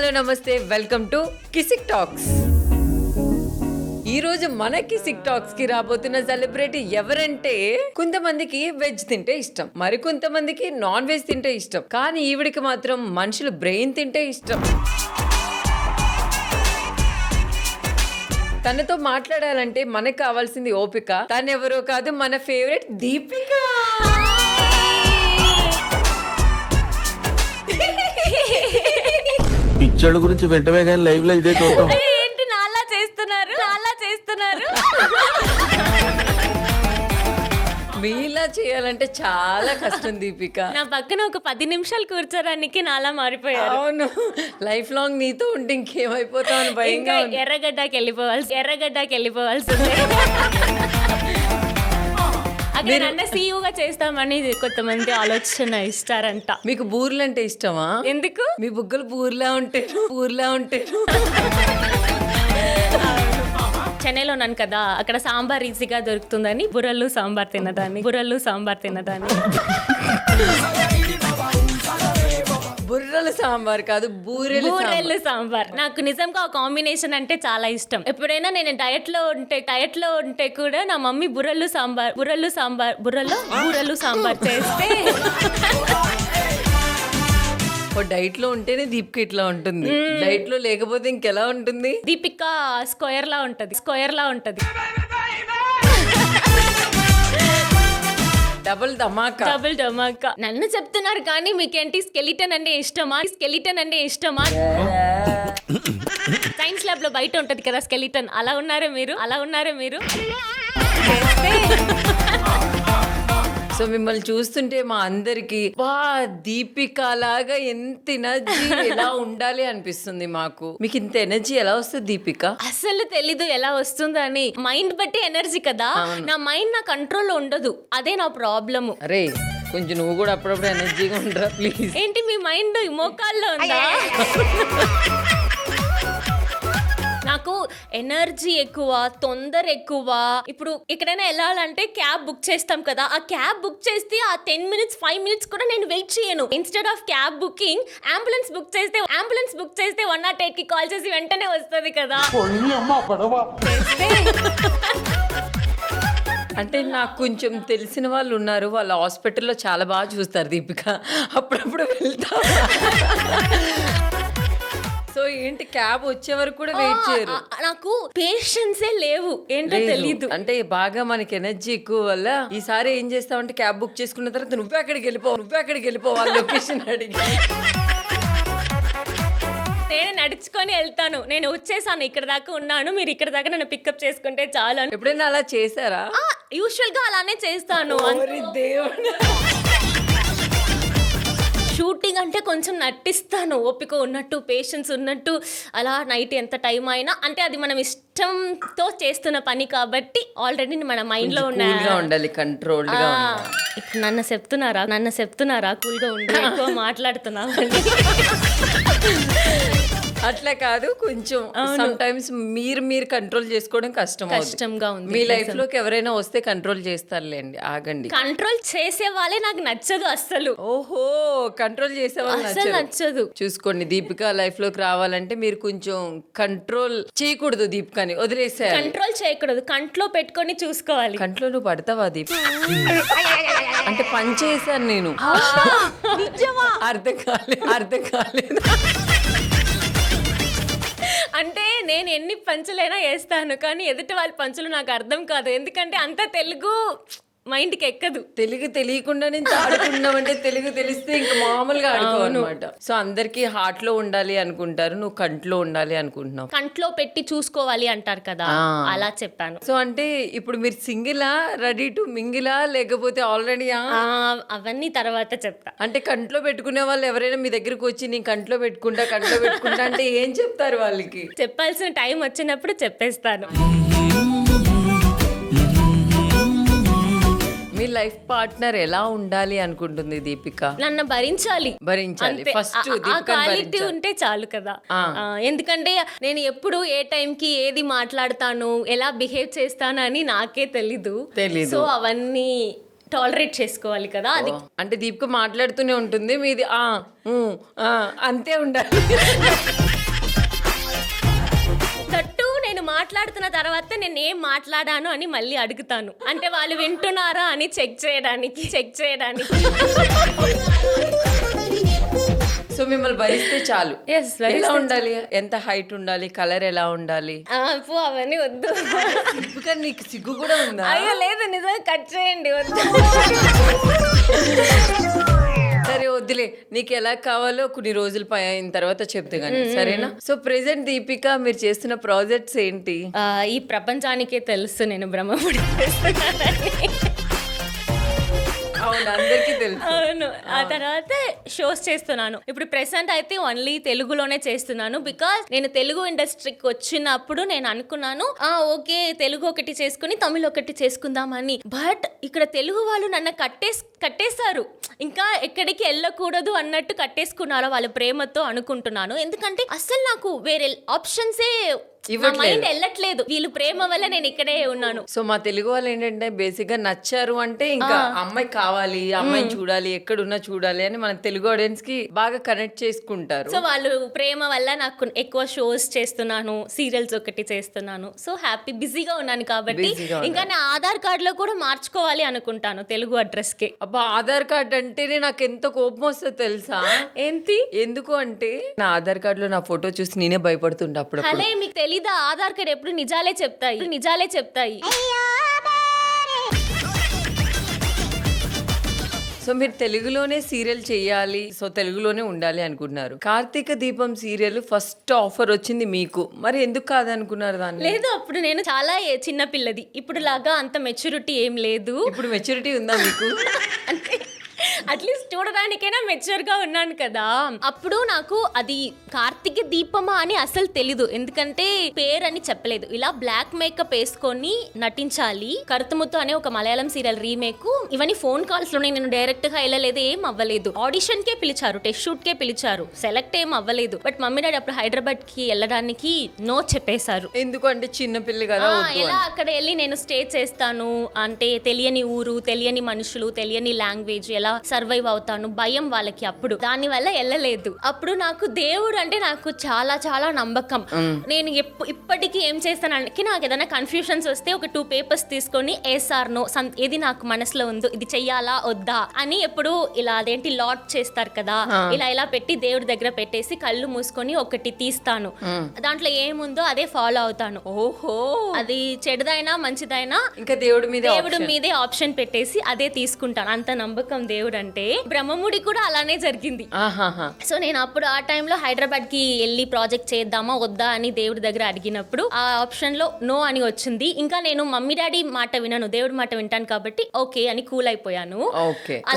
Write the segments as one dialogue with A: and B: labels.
A: Hello నమస్తే, welcome to Kissik talks. ఈ రోజు మన కిసిక్ టాక్స్ కి రాబోతున్న సెలబ్రిటీ ఎవరంటే, కొంతమందికి వెజ్ తింటే ఇష్టం, మరి కొంతమందికి నాన్ వెజ్ తింటే ఇష్టం, కానీ ఈవిడికి మాత్రం మనుషులు బ్రెయిన్ తింటే ఇష్టం. తనతో మాట్లాడాలంటే మనకు కావాల్సింది ఓపిక. తనెవరో కాదు, మన ఫేవరెట్ దీపిక.
B: పిక్చర్ల గురించి వెంటనే కానీ లైవ్ లో ఇదే చూద్దాం.
C: ఏంటి నాలా చేస్తున్నారు?
A: మీలా చేయాలంటే చాలా కష్టం దీపిక.
C: నా పక్కన ఒక 10 నిమిషాలు కూర్చోడానికి నాలా మారిపోయారు.
A: అవును, లైఫ్ లాంగ్ నీతో ఉంటే ఇంకేమైపోతామని భయంగా ఉంది.
C: ఎర్రగడ్డకి వెళ్ళిపోవాల్సిందే. అక్కడ నన్ను సీఈఓగా చేస్తామని కొంతమంది ఆలోచన ఇస్తారంట.
A: మీకు బూర్లు అంటే ఇష్టమా?
C: ఎందుకు?
A: మీ బుగ్గలు బూర్లా ఉంటాయి.
C: చెన్నైలో ఉన్నాను కదా, అక్కడ సాంబార్ ఈజీగా దొరుకుతుందని బుర్రలు సాంబార్ తిన్నదాన్ని.
A: బుర్రల సాంబార్ కాదు, బూరెలు
C: సాంబార్. నాకు నిజంగా ఆ కాంబినేషన్ అంటే చాలా ఇష్టం. ఎప్పుడైనా నేను డయట్ లో ఉంటే కూడా నా మమ్మీ బుర్రలు సాంబార్ చేస్తే
A: డైట్ లో ఉంటేనే దీపిక ఇట్లా ఉంటుంది, డైట్ లో లేకపోతే ఇంకెలా ఉంటుంది?
C: దీపిక స్క్వేర్ లా ఉంటది.
A: డబుల్ ధమాకా.
C: నన్ను చెప్తున్నారు కానీ మీకేంటి స్కెలిటన్ అంటే ఇష్టమా? సైన్స్ ల్యాబ్ లో బయట ఉంటది కదా స్కెలిటన్, అలా ఉన్నారే మీరు.
A: సో మిమ్మల్ని చూస్తుంటే మా అందరికి వా దీపిక లాగా ఎంత ఎనర్జీ ఎలా ఉండాలి అనిపిస్తుంది మాకు. మీకు ఇంత ఎనర్జీ ఎలా వస్తుంది దీపిక?
C: అసలు తెలీదు ఎలా వస్తుందని. మైండ్ బట్టి ఎనర్జీ కదా, నా మైండ్ నా కంట్రోల్లో ఉండదు, అదే నా ప్రాబ్లము.
A: అరే కొంచెం నువ్వు కూడా అప్పుడప్పుడు ఎనర్జీగా ఉండరా ప్లీజ్.
C: ఏంటి మీ మైండ్ మోకాల్లో ఉందా? నాకు ఎనర్జీ ఎక్కువ, తొందర ఎక్కువ. ఇప్పుడు ఎక్కడైనా వెళ్ళాలంటే క్యాబ్ బుక్ చేస్తాం కదా, ఆ క్యాబ్ బుక్ చేస్తే ఆ 10 minutes 5 minutes కూడా నేను వెయిట్ చేయను. Instead of cab booking ambulance book చేస్తే 108 కి కాల్ చేసి వెంటనే వస్తుంది కదా.
A: అంటే నాకు కొంచెం తెలిసిన వాళ్ళు ఉన్నారు, వాళ్ళ హాస్పిటల్లో చాలా బాగా చూస్తారు దీపిక, అప్పుడప్పుడు వెళ్తా. సో ఏంటి క్యాబ్ వచ్చే వరకు కూడా వెయిట్ చేయరు?
C: నాకు పేషెన్సే లేవు, ఏంటో తెలీదు.
A: అంటే బాగా మనకి ఎనర్జీ ఎక్కువ వల్ల ఈసారి ఏం చేస్తావంటే క్యాబ్ బుక్ చేసుకున్న తర్వాత నువ్వే అక్కడికి వెళ్ళిపోవు వాళ్ళ లొకేషన్ అడిగి.
C: నేను నడుచుకొని వెళ్తాను. నేను వచ్చేసాను, ఇక్కడ దాకా ఉన్నాను, మీరు ఇక్కడ దాకా నన్ను పికప్ చేసుకుంటే చాలు.
A: ఎప్పుడైనా అలా చేశారా?
C: యూజువల్ గా అలానే చేస్తాను.
A: దేవుడా,
C: షూటింగ్ అంటే కొంచెం నటిస్తాను, ఓపిక ఉన్నట్టు, పేషెన్స్ ఉన్నట్టు. అలా నైట్ ఎంత టైం అయినా, అంటే అది మనం ఇష్టంతో చేస్తున్న పని కాబట్టి ఆల్రెడీ మన మైండ్ లో
A: ఉండాలి, కంట్రోల్ గా.
C: ఇప్పుడు నన్ను చెప్తున్నారా కూల్ గా ఉండి ఎక్కువ మాట్లాడుతున్నా?
A: అట్లా కాదు, కొంచెం సమ్ టైమ్స్ మీరు కంట్రోల్ చేసుకోవడం కష్టంగా ఉంది. మీ లైఫ్ లోకి ఎవరైనా వస్తే కంట్రోల్ చేస్తారులేండి, ఆగండి.
C: కంట్రోల్ చేసే వాళ్ళే నాకు నచ్చదు అస్సలు.
A: ఓహో, కంట్రోల్ చేసే వాళ్ళు
C: నచ్చదు.
A: చూసుకోండి, దీపిక లైఫ్ లోకి రావాలంటే మీరు కొంచెం కంట్రోల్ చేయకూడదు, దీపికని వదిలేసేయాలి.
C: కంట్రోల్ చేయకూడదు, కంట్లో పెట్టుకొని చూసుకోవాలి.
A: కంట్లో నువ్వు పడతావా దీపిక? అంటే పని చేశాను నేను. అర్థం కాలేదు.
C: అంటే నేను ఎన్ని పంచులైనా వేస్తాను, కానీ ఎదుటి వాళ్ళ పంచులు నాకు అర్థం కాదు. ఎందుకంటే అంత తెలుగు మైండ్కి ఎక్కదు.
A: తెలుగు తెలియకుండా నుంచి ఆడుకున్నామంటే తెలుగు తెలిస్తే ఇంకా మామూలుగా ఆడుకోవన్నమాట. సో అందరికి హార్ట్ లో ఉండాలి అనుకుంటారు, నువ్వు కంట్లో ఉండాలి అనుకుంటున్నావు.
C: కంట్లో పెట్టి చూసుకోవాలి అంటారు కదా, అలా చెప్పాను.
A: సో అంటే ఇప్పుడు మీరు సింగిలా, రెడీ టు మింగిలా, లేకపోతే ఆల్రెడీ?
C: అవన్నీ తర్వాత చెప్తా.
A: అంటే కంట్లో పెట్టుకునే వాళ్ళు ఎవరైనా మీ దగ్గరకు వచ్చి నేను కంట్లో పెట్టుకుంటా అంటే ఏం చెప్తారు వాళ్ళకి?
C: చెప్పాల్సిన టైం వచ్చినప్పుడు చెప్పేస్తాను.
A: మీ లైఫ్ పార్ట్నర్ ఎలా ఉండాలి అనుకుంటుంది దీపిక?
C: నన్ను భరించాలి.
A: ఫస్ట్
C: ఆ క్వాలిటీ ఉంటే చాలు కదా. ఎందుకంటే నేను ఎప్పుడు ఏ టైంకి ఏది మాట్లాడతాను, ఎలా బిహేవ్ చేస్తాను అని నాకే తెలీదు. సో అవన్నీ టాలరేట్ చేసుకోవాలి కదా. అది
A: అంటే దీపిక మాట్లాడుతూనే ఉంటుంది, మీది అంతే ఉండాలి.
C: మాట్లాడుతున్న తర్వాత నేను ఏం మాట్లాడాను అని మళ్ళీ అడుగుతాను, అంటే వాళ్ళు వింటున్నారా అని చెక్ చేయడానికి.
A: సో మిమ్మల్ని భరిస్తే చాలు.
C: Yes, భరిస్తే
A: ఎలా ఉండాలి, ఎంత హైట్ ఉండాలి, కలర్ ఎలా ఉండాలి?
C: అవన్నీ వద్దు.
A: కానీ నీకు సిగ్గు కూడా ఉందా?
C: అయ్యో లేదు, నిజంగా కట్ చేయండి, వద్దు.
A: సరే వద్దులే, నీకు ఎలా కావాలో కొన్ని రోజులు అయిన తర్వాత చెప్తే గానీ, సరేనా? సో ప్రెసెంట్ దీపిక మీరు చేస్తున్న ప్రాజెక్ట్స్ ఏంటి?
C: ఈ ప్రపంచానికే తెలుసు నేను బ్రహ్మముడి చేస్తున్నానని.
A: అవును, అందరికీ తెలుసు.
C: అవును. ఆ తర్వాత షోస్ చేస్తున్నాను. ఇప్పుడు ప్రెసెంట్ అయితే ఓన్లీ తెలుగులోనే చేస్తున్నాను. బికాస్ నేను తెలుగు ఇండస్ట్రీకి వచ్చినప్పుడు నేను అనుకున్నాను, ఓకే తెలుగు ఒకటి చేసుకుని తమిళ్ ఒకటి చేసుకుందామని. బట్ ఇక్కడ తెలుగు వాళ్ళు నన్ను కట్టేశారు. ఇంకా ఎక్కడికి వెళ్ళకూడదు అన్నట్టు కట్టేసుకున్నారో వాళ్ళ ప్రేమతో అనుకుంటున్నాను. ఎందుకంటే అసలు నాకు వేరే ఆప్షన్సే మైండ్ వెళ్ళట్లేదు. వీళ్ళు ప్రేమ వల్ల నేను ఇక్కడే ఉన్నాను.
A: సో మా తెలుగు వాళ్ళు ఏంటంటే బేసిక్ గా నచ్చారు అంటే ఇంకా అమ్మాయి కావాలి, అమ్మాయిని చూడాలి, ఎక్కడున్నా చూడాలి అని మన తెలుగు ఆడియన్స్ కి బాగా కనెక్ట్ చేసుకుంటారు.
C: సో వాళ్ళు ప్రేమ వల్ల నాకు ఎక్కువ షోస్ చేస్తున్నాను, సీరియల్స్ ఒకటి చేస్తున్నాను. సో హ్యాపీ బిజీగా ఉన్నాను కాబట్టి ఇంకా నా ఆధార్ కార్డ్ లో కూడా మార్చుకోవాలి అనుకుంటాను తెలుగు అడ్రస్ కి.
A: అబ్బా, ఆధార్ కార్డ్ అంటేనే నాకు ఎంత కోపం వస్తుందో తెలుసా?
C: ఏంటి?
A: ఎందుకు అంటే నా ఆధార్ కార్డ్ లో నా ఫోటో చూసి నేనే భయపడుతుంటా అప్పుడు.
C: అలే మీకు తెలీదా, ఆధార్ కార్డ్ ఎప్పుడు నిజాలే చెప్తాయి.
A: సో మీరు తెలుగులోనే సీరియల్ చేయాలి, సో తెలుగులోనే ఉండాలి అనుకుంటున్నారు. కార్తీక దీపం సీరియల్ ఫస్ట్ ఆఫర్ వచ్చింది మీకు, మరి ఎందుకు కాదనుకున్నారు దాన్ని?
C: లేదు, అప్పుడు నేను చాలా చిన్న పిల్లది. ఇప్పుడు లాగా అంత మెచ్యూరిటీ ఏం లేదు.
A: ఇప్పుడు మెచ్యూరిటీ ఉందా మీకు?
C: అంటే అట్లీస్ట్ చూడడానికైనా మెచ్యూర్ గా ఉన్నాను కదా. అప్పుడు నాకు అది కార్తీక దీపమా అని అసలు తెలీదు, ఎందుకంటే పేరని చెప్పలేదు. ఇలా బ్లాక్ మేకప్ వేసుకొని నటించాలి, కరుతుముత్తు అనే ఒక మలయాళం సీరియల్ రీమేక్. ఇవన్నీ ఫోన్ కాల్స్ లోనే, నేను డైరెక్ట్ గా వెళ్ళలేదు, ఏం అవ్వలేదు. ఆడిషన్ కే పిలిచారు, టెస్ట్ షూట్ కే పిలిచారు, సెలెక్ట్ ఏం అవ్వలేదు. బట్ మమ్మీ డాడీ అప్పుడు హైదరాబాద్ కి వెళ్ళడానికి నో చెప్పేశారు.
A: ఎందుకంటే చిన్న పిల్ల కదా.
C: ఎలా అక్కడ వెళ్ళి నేను స్టే చేస్తాను అంటే తెలియని ఊరు, తెలియని మనుషులు, తెలియని లాంగ్వేజ్, ఎలా సర్వైవ్ అవుతాను, భయం వాళ్ళకి. అప్పుడు దాని వల్ల వెళ్ళలేదు. అప్పుడు నాకు దేవుడు అంటే నాకు చాలా చాలా నమ్మకం. నేను ఇప్పటికీ ఏం చేస్తానంటే, నాకు ఏదైనా కన్ఫ్యూషన్స్ వస్తే ఒక 2 పేపర్స్ తీసుకొని ఎస్ఆర్ నో ఏది నాకు మనసులో ఉందో, ఇది చెయ్యాలా వద్దా అని ఎప్పుడు ఇలా అదేంటి లాట్ చేస్తారు కదా, ఇలా పెట్టి దేవుడి దగ్గర పెట్టేసి కళ్ళు మూసుకొని ఒకటి తీస్తాను. దాంట్లో ఏముందో అదే ఫాలో అవుతాను.
A: ఓహో,
C: అది చెడుదైనా మంచిదైనా
A: ఇంకా దేవుడి
C: మీదే ఆప్షన్ పెట్టేసి అదే తీసుకుంటాను. అంత నమ్మకం దేవుడు అంటే. బ్రహ్మముడి కూడా అలానే జరిగింది. సో నేను అప్పుడు ఆ టైంలో హైదరాబాద్ కి వెళ్ళి ప్రాజెక్ట్ చేద్దామా వద్దా అని దేవుడి దగ్గర అడిగినప్పుడు ఆ ఆప్షన్ లో నో అని వచ్చింది. ఇంకా నేను మమ్మీ డాడీ మాట వినను, దేవుడి మాట వింటాను కాబట్టి ఓకే అని కూల్ అయిపోయాను.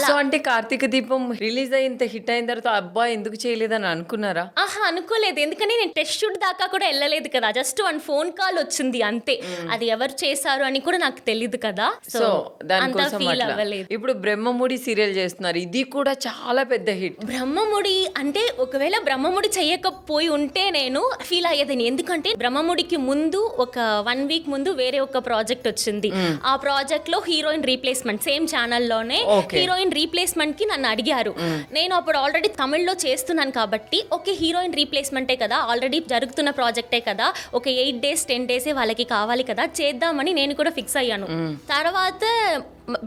A: సో అంటే కార్తీక దీపం రిలీజ్ అయ్యి ఇంత హిట్ అయిన తర్వాత అబ్బా ఎందుకు చేయలేదని అనుకున్నారా?
C: అనుకోలేదు, ఎందుకంటే నేను టెస్ట్ షూట్ దాకా కూడా వెళ్ళలేదు కదా. జస్ట్ 1 ఫోన్ కాల్ వచ్చింది అంతే. అది ఎవరు చేశారు అని కూడా నాకు తెలియదు కదా. సో దానికోసం ఫీల్ అవ్వలేదు.
A: ఇప్పుడు బ్రహ్మముడి సీరియల్ చేస్తున్నారు, ఇది కూడా చాలా పెద్ద హిట్.
C: బ్రహ్మముడి అంటే ఒకవేళ బ్రహ్మముడి చెయ్యకపోయి ఉంటే నేను ఫీల్ అయ్యేదని. ఎందుకంటే బ్రహ్మముడికి ముందు ఒక 1 వీక్ ముందు వేరే ఒక ప్రాజెక్ట్ వచ్చింది. ఆ ప్రాజెక్ట్ లో హీరోయిన్ రీప్లేస్మెంట్, సేమ్ ఛానల్లోనే హీరోయిన్ రీప్లేస్మెంట్ కి నన్ను అడిగారు. నేను అప్పుడు ఆల్రెడీ తమిళ్లో చేస్తున్నాను కాబట్టి ఓకే హీరోయిన్ రీప్లేస్మెంటే కదా, ఆల్రెడీ జరుగుతున్న ప్రాజెక్టే కదా, ఒక 8 days 10 days వాళ్ళకి కావాలి కదా, చేద్దామని నేను కూడా ఫిక్స్ అయ్యాను. తర్వాత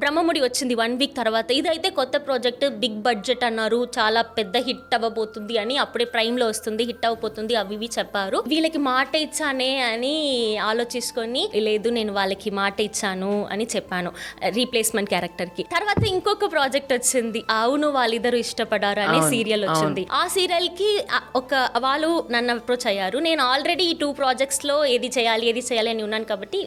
C: బ్రహ్మముడి వచ్చింది 1 వీక్ తర్వాత. ఇదైతే కొత్త ప్రాజెక్ట్, బిగ్ బడ్జెట్ అన్నారు, చాలా పెద్ద హిట్ అవ్వబోతుంది అని, అప్పుడే ప్రైమ్ లో వస్తుంది, హిట్ అవ్వబోతుంది అవి ఇవి చెప్పారు. వీళ్ళకి మాట ఇచ్చానే అని ఆలోచించుకొని, లేదు నేను వాళ్ళకి మాట ఇచ్చాను అని చెప్పాను రీప్లేస్మెంట్ క్యారెక్టర్ కి. తర్వాత ఇంకొక ప్రాజెక్ట్ వచ్చింది, అవును వాళ్ళిద్దరు ఇష్టపడారు అనే సీరియల్ వచ్చింది. ఆ సీరియల్ కి వాళ్ళు నన్ను అప్రోచ్ అయ్యారు. నేను ఆల్రెడీ ఈ 2 ప్రాజెక్ట్స్ లో ఏది చేయాలి అని ఉన్నాను కాబట్టి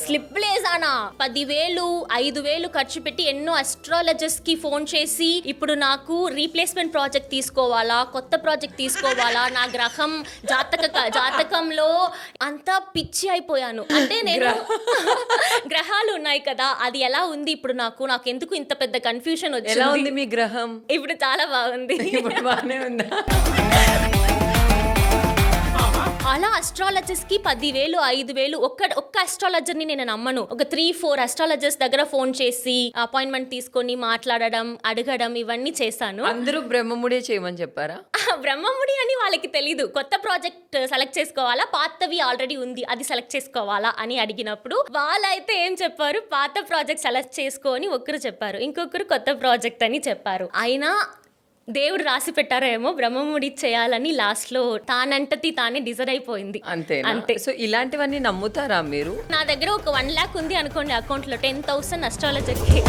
C: స్లిప్ లేసానా 10,000 5,000 ఖర్చు పెట్టి ఎన్నో అస్ట్రాలజర్స్ కి ఫోన్ చేసి ఇప్పుడు నాకు రీప్లేస్మెంట్ ప్రాజెక్ట్ తీసుకోవాలా, కొత్త ప్రాజెక్ట్ తీసుకోవాలా, నా గ్రహం జాతకంలో అంతా పిచ్చి అయిపోయాను. అంటే నేను గ్రహాలు ఉన్నాయి కదా, అది ఎలా ఉంది ఇప్పుడు నాకు ఎందుకు ఇంత పెద్ద కన్ఫ్యూషన్ వచ్చింది.
A: ఎలా ఉంది మీ గ్రహం?
C: ఇప్పుడు చాలా బాగుంది.
A: ఇప్పుడు బాగానే ఉందా?
C: అలా అస్ట్రాలజర్స్ కి 10,000 5,000 ఒక్క అస్ట్రాలజర్ ని నేను నమ్మను. ఒక 3-4 అస్ట్రాలజర్స్ దగ్గర ఫోన్ చేసి అపాయింట్మెంట్ తీసుకొని మాట్లాడడం, అడగడం ఇవన్నీ చేశాను.
A: అందరూ బ్రహ్మముడే చేయమని చెప్పారా?
C: బ్రహ్మముడి అని వాళ్ళకి తెలీదు. కొత్త ప్రాజెక్ట్ సెలెక్ట్ చేసుకోవాలా, పాతవి ఆల్రెడీ ఉంది అది సెలెక్ట్ చేసుకోవాలా అని అడిగినప్పుడు వాళ్ళైతే ఏం చెప్పారు, పాత ప్రాజెక్ట్ సెలెక్ట్ చేసుకో అని ఒకరు చెప్పారు, ఇంకొకరు కొత్త ప్రాజెక్ట్ అని చెప్పారు. అయినా దేవుడు రాసి పెట్టారేమో బ్రహ్మముడి చేయాలని, లాస్ట్ లో తానంటది తానే డిజైన్ అయిపోయింది.
A: అంతే. సో ఇలాంటివన్నీ నమ్ముతారా మీరు?
C: నా దగ్గర ఒక 1 lakh ఉంది అనుకోండి అకౌంట్ లో, 10,000 అస్ట్రాలజర్కి.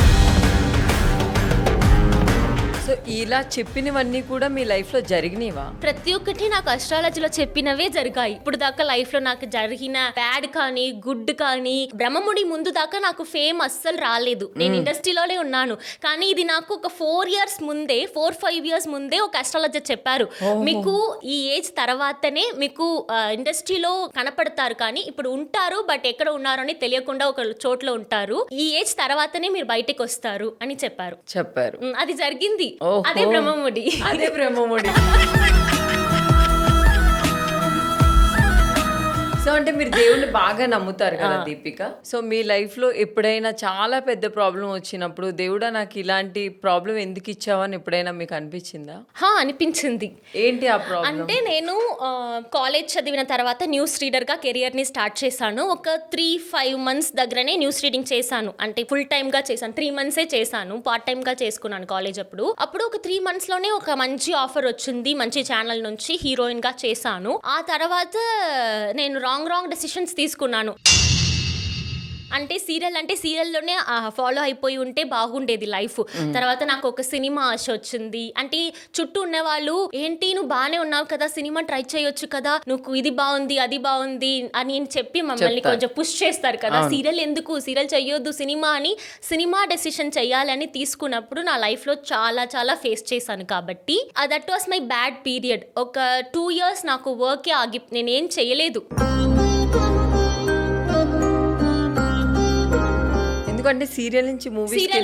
A: సో ఇలా చెప్పినవన్నీ కూడా మీ లైఫ్ లో జరిగినవా?
C: ప్రతి ఒక్కటి నాకు అస్ట్రాలజీలో చెప్పినవే జరిగాయి. ఇప్పుడు దాకా లైఫ్ లో నాకు జరిగిన బ్యాడ్ కానీ గుడ్ కానీ, బ్రహ్మముడి ముందు దాకా నాకు ఫేమ్ అస్సలు రాలేదు. నేను ఇండస్ట్రీలోనే ఉన్నాను. కానీ ఇది నాకు ఒక 4-5 years ముందే ఒక అస్ట్రాలజర్ చెప్పారు, మీకు ఈ ఏజ్ తర్వాతనే మీకు ఇండస్ట్రీలో కనపడతారు, కానీ ఇప్పుడు ఉంటారు బట్ ఎక్కడ ఉన్నారో అని తెలియకుండా ఒక చోట్ల ఉంటారు, ఈ ఏజ్ తర్వాతనే మీరు బయటకు వస్తారు అని చెప్పారు. అది జరిగింది. అదే బ్రహ్మముడి.
A: సో అంటే మీరు దేవుణ్ణి బాగా నమ్ముతారు కదా దీపిక. సో మీ లైఫ్ లో ఎప్పుడైనా చాలా పెద్ద ప్రాబ్లం వచ్చినప్పుడు దేవుడా నాకు ఇలాంటి ప్రాబ్లం ఎందుకు ఇచ్చావని ఎప్పుడైనా మీకు అనిపించిందా?
C: అనిపించింది.
A: ఏంటి ఆ ప్రాబ్లం?
C: అంటే నేను కాలేజ్ చదివిన తర్వాత న్యూస్ రీడర్ గా కెరియర్ ని స్టార్ట్ చేశాను. ఒక 3-5 months దగ్గరనే న్యూస్ రీడింగ్ చేశాను. అంటే ఫుల్ టైమ్ గా చేశాను. 3 months చేశాను, పార్ట్ టైమ్ గా చేసుకున్నాను కాలేజ్ అప్పుడు. ఒక 3 months లోనే ఒక మంచి ఆఫర్ వచ్చింది, మంచి ఛానల్ నుంచి హీరోయిన్ గా చేశాను. ఆ తర్వాత నేను రాంగ్ డెసిషన్స్ తీసుకున్నాను. అంటే సీరియల్లోనే ఫాలో అయిపోయి ఉంటే బాగుండేది లైఫ్. తర్వాత నాకు ఒక సినిమా ఆశ వచ్చింది. అంటే చుట్టూ ఉన్న వాళ్ళు, ఏంటి నువ్వు బాగానే ఉన్నావు కదా, సినిమా ట్రై చేయొచ్చు కదా, నువ్వు ఇది బాగుంది అది బాగుంది అని చెప్పి మమ్మల్ని కొంచెం పుష్ చేస్తారు కదా, సీరియల్ ఎందుకు, సీరియల్ చెయ్యొద్దు, సినిమా డెసిషన్ చెయ్యాలని తీసుకున్నప్పుడు నా లైఫ్ లో చాలా చాలా ఫేస్ చేశాను. కాబట్టి that was my bad period. ఒక 2 years నాకు వర్కే ఆగి, నేనేం చేయలేదు.
A: ఎందుకంటే సీరియల్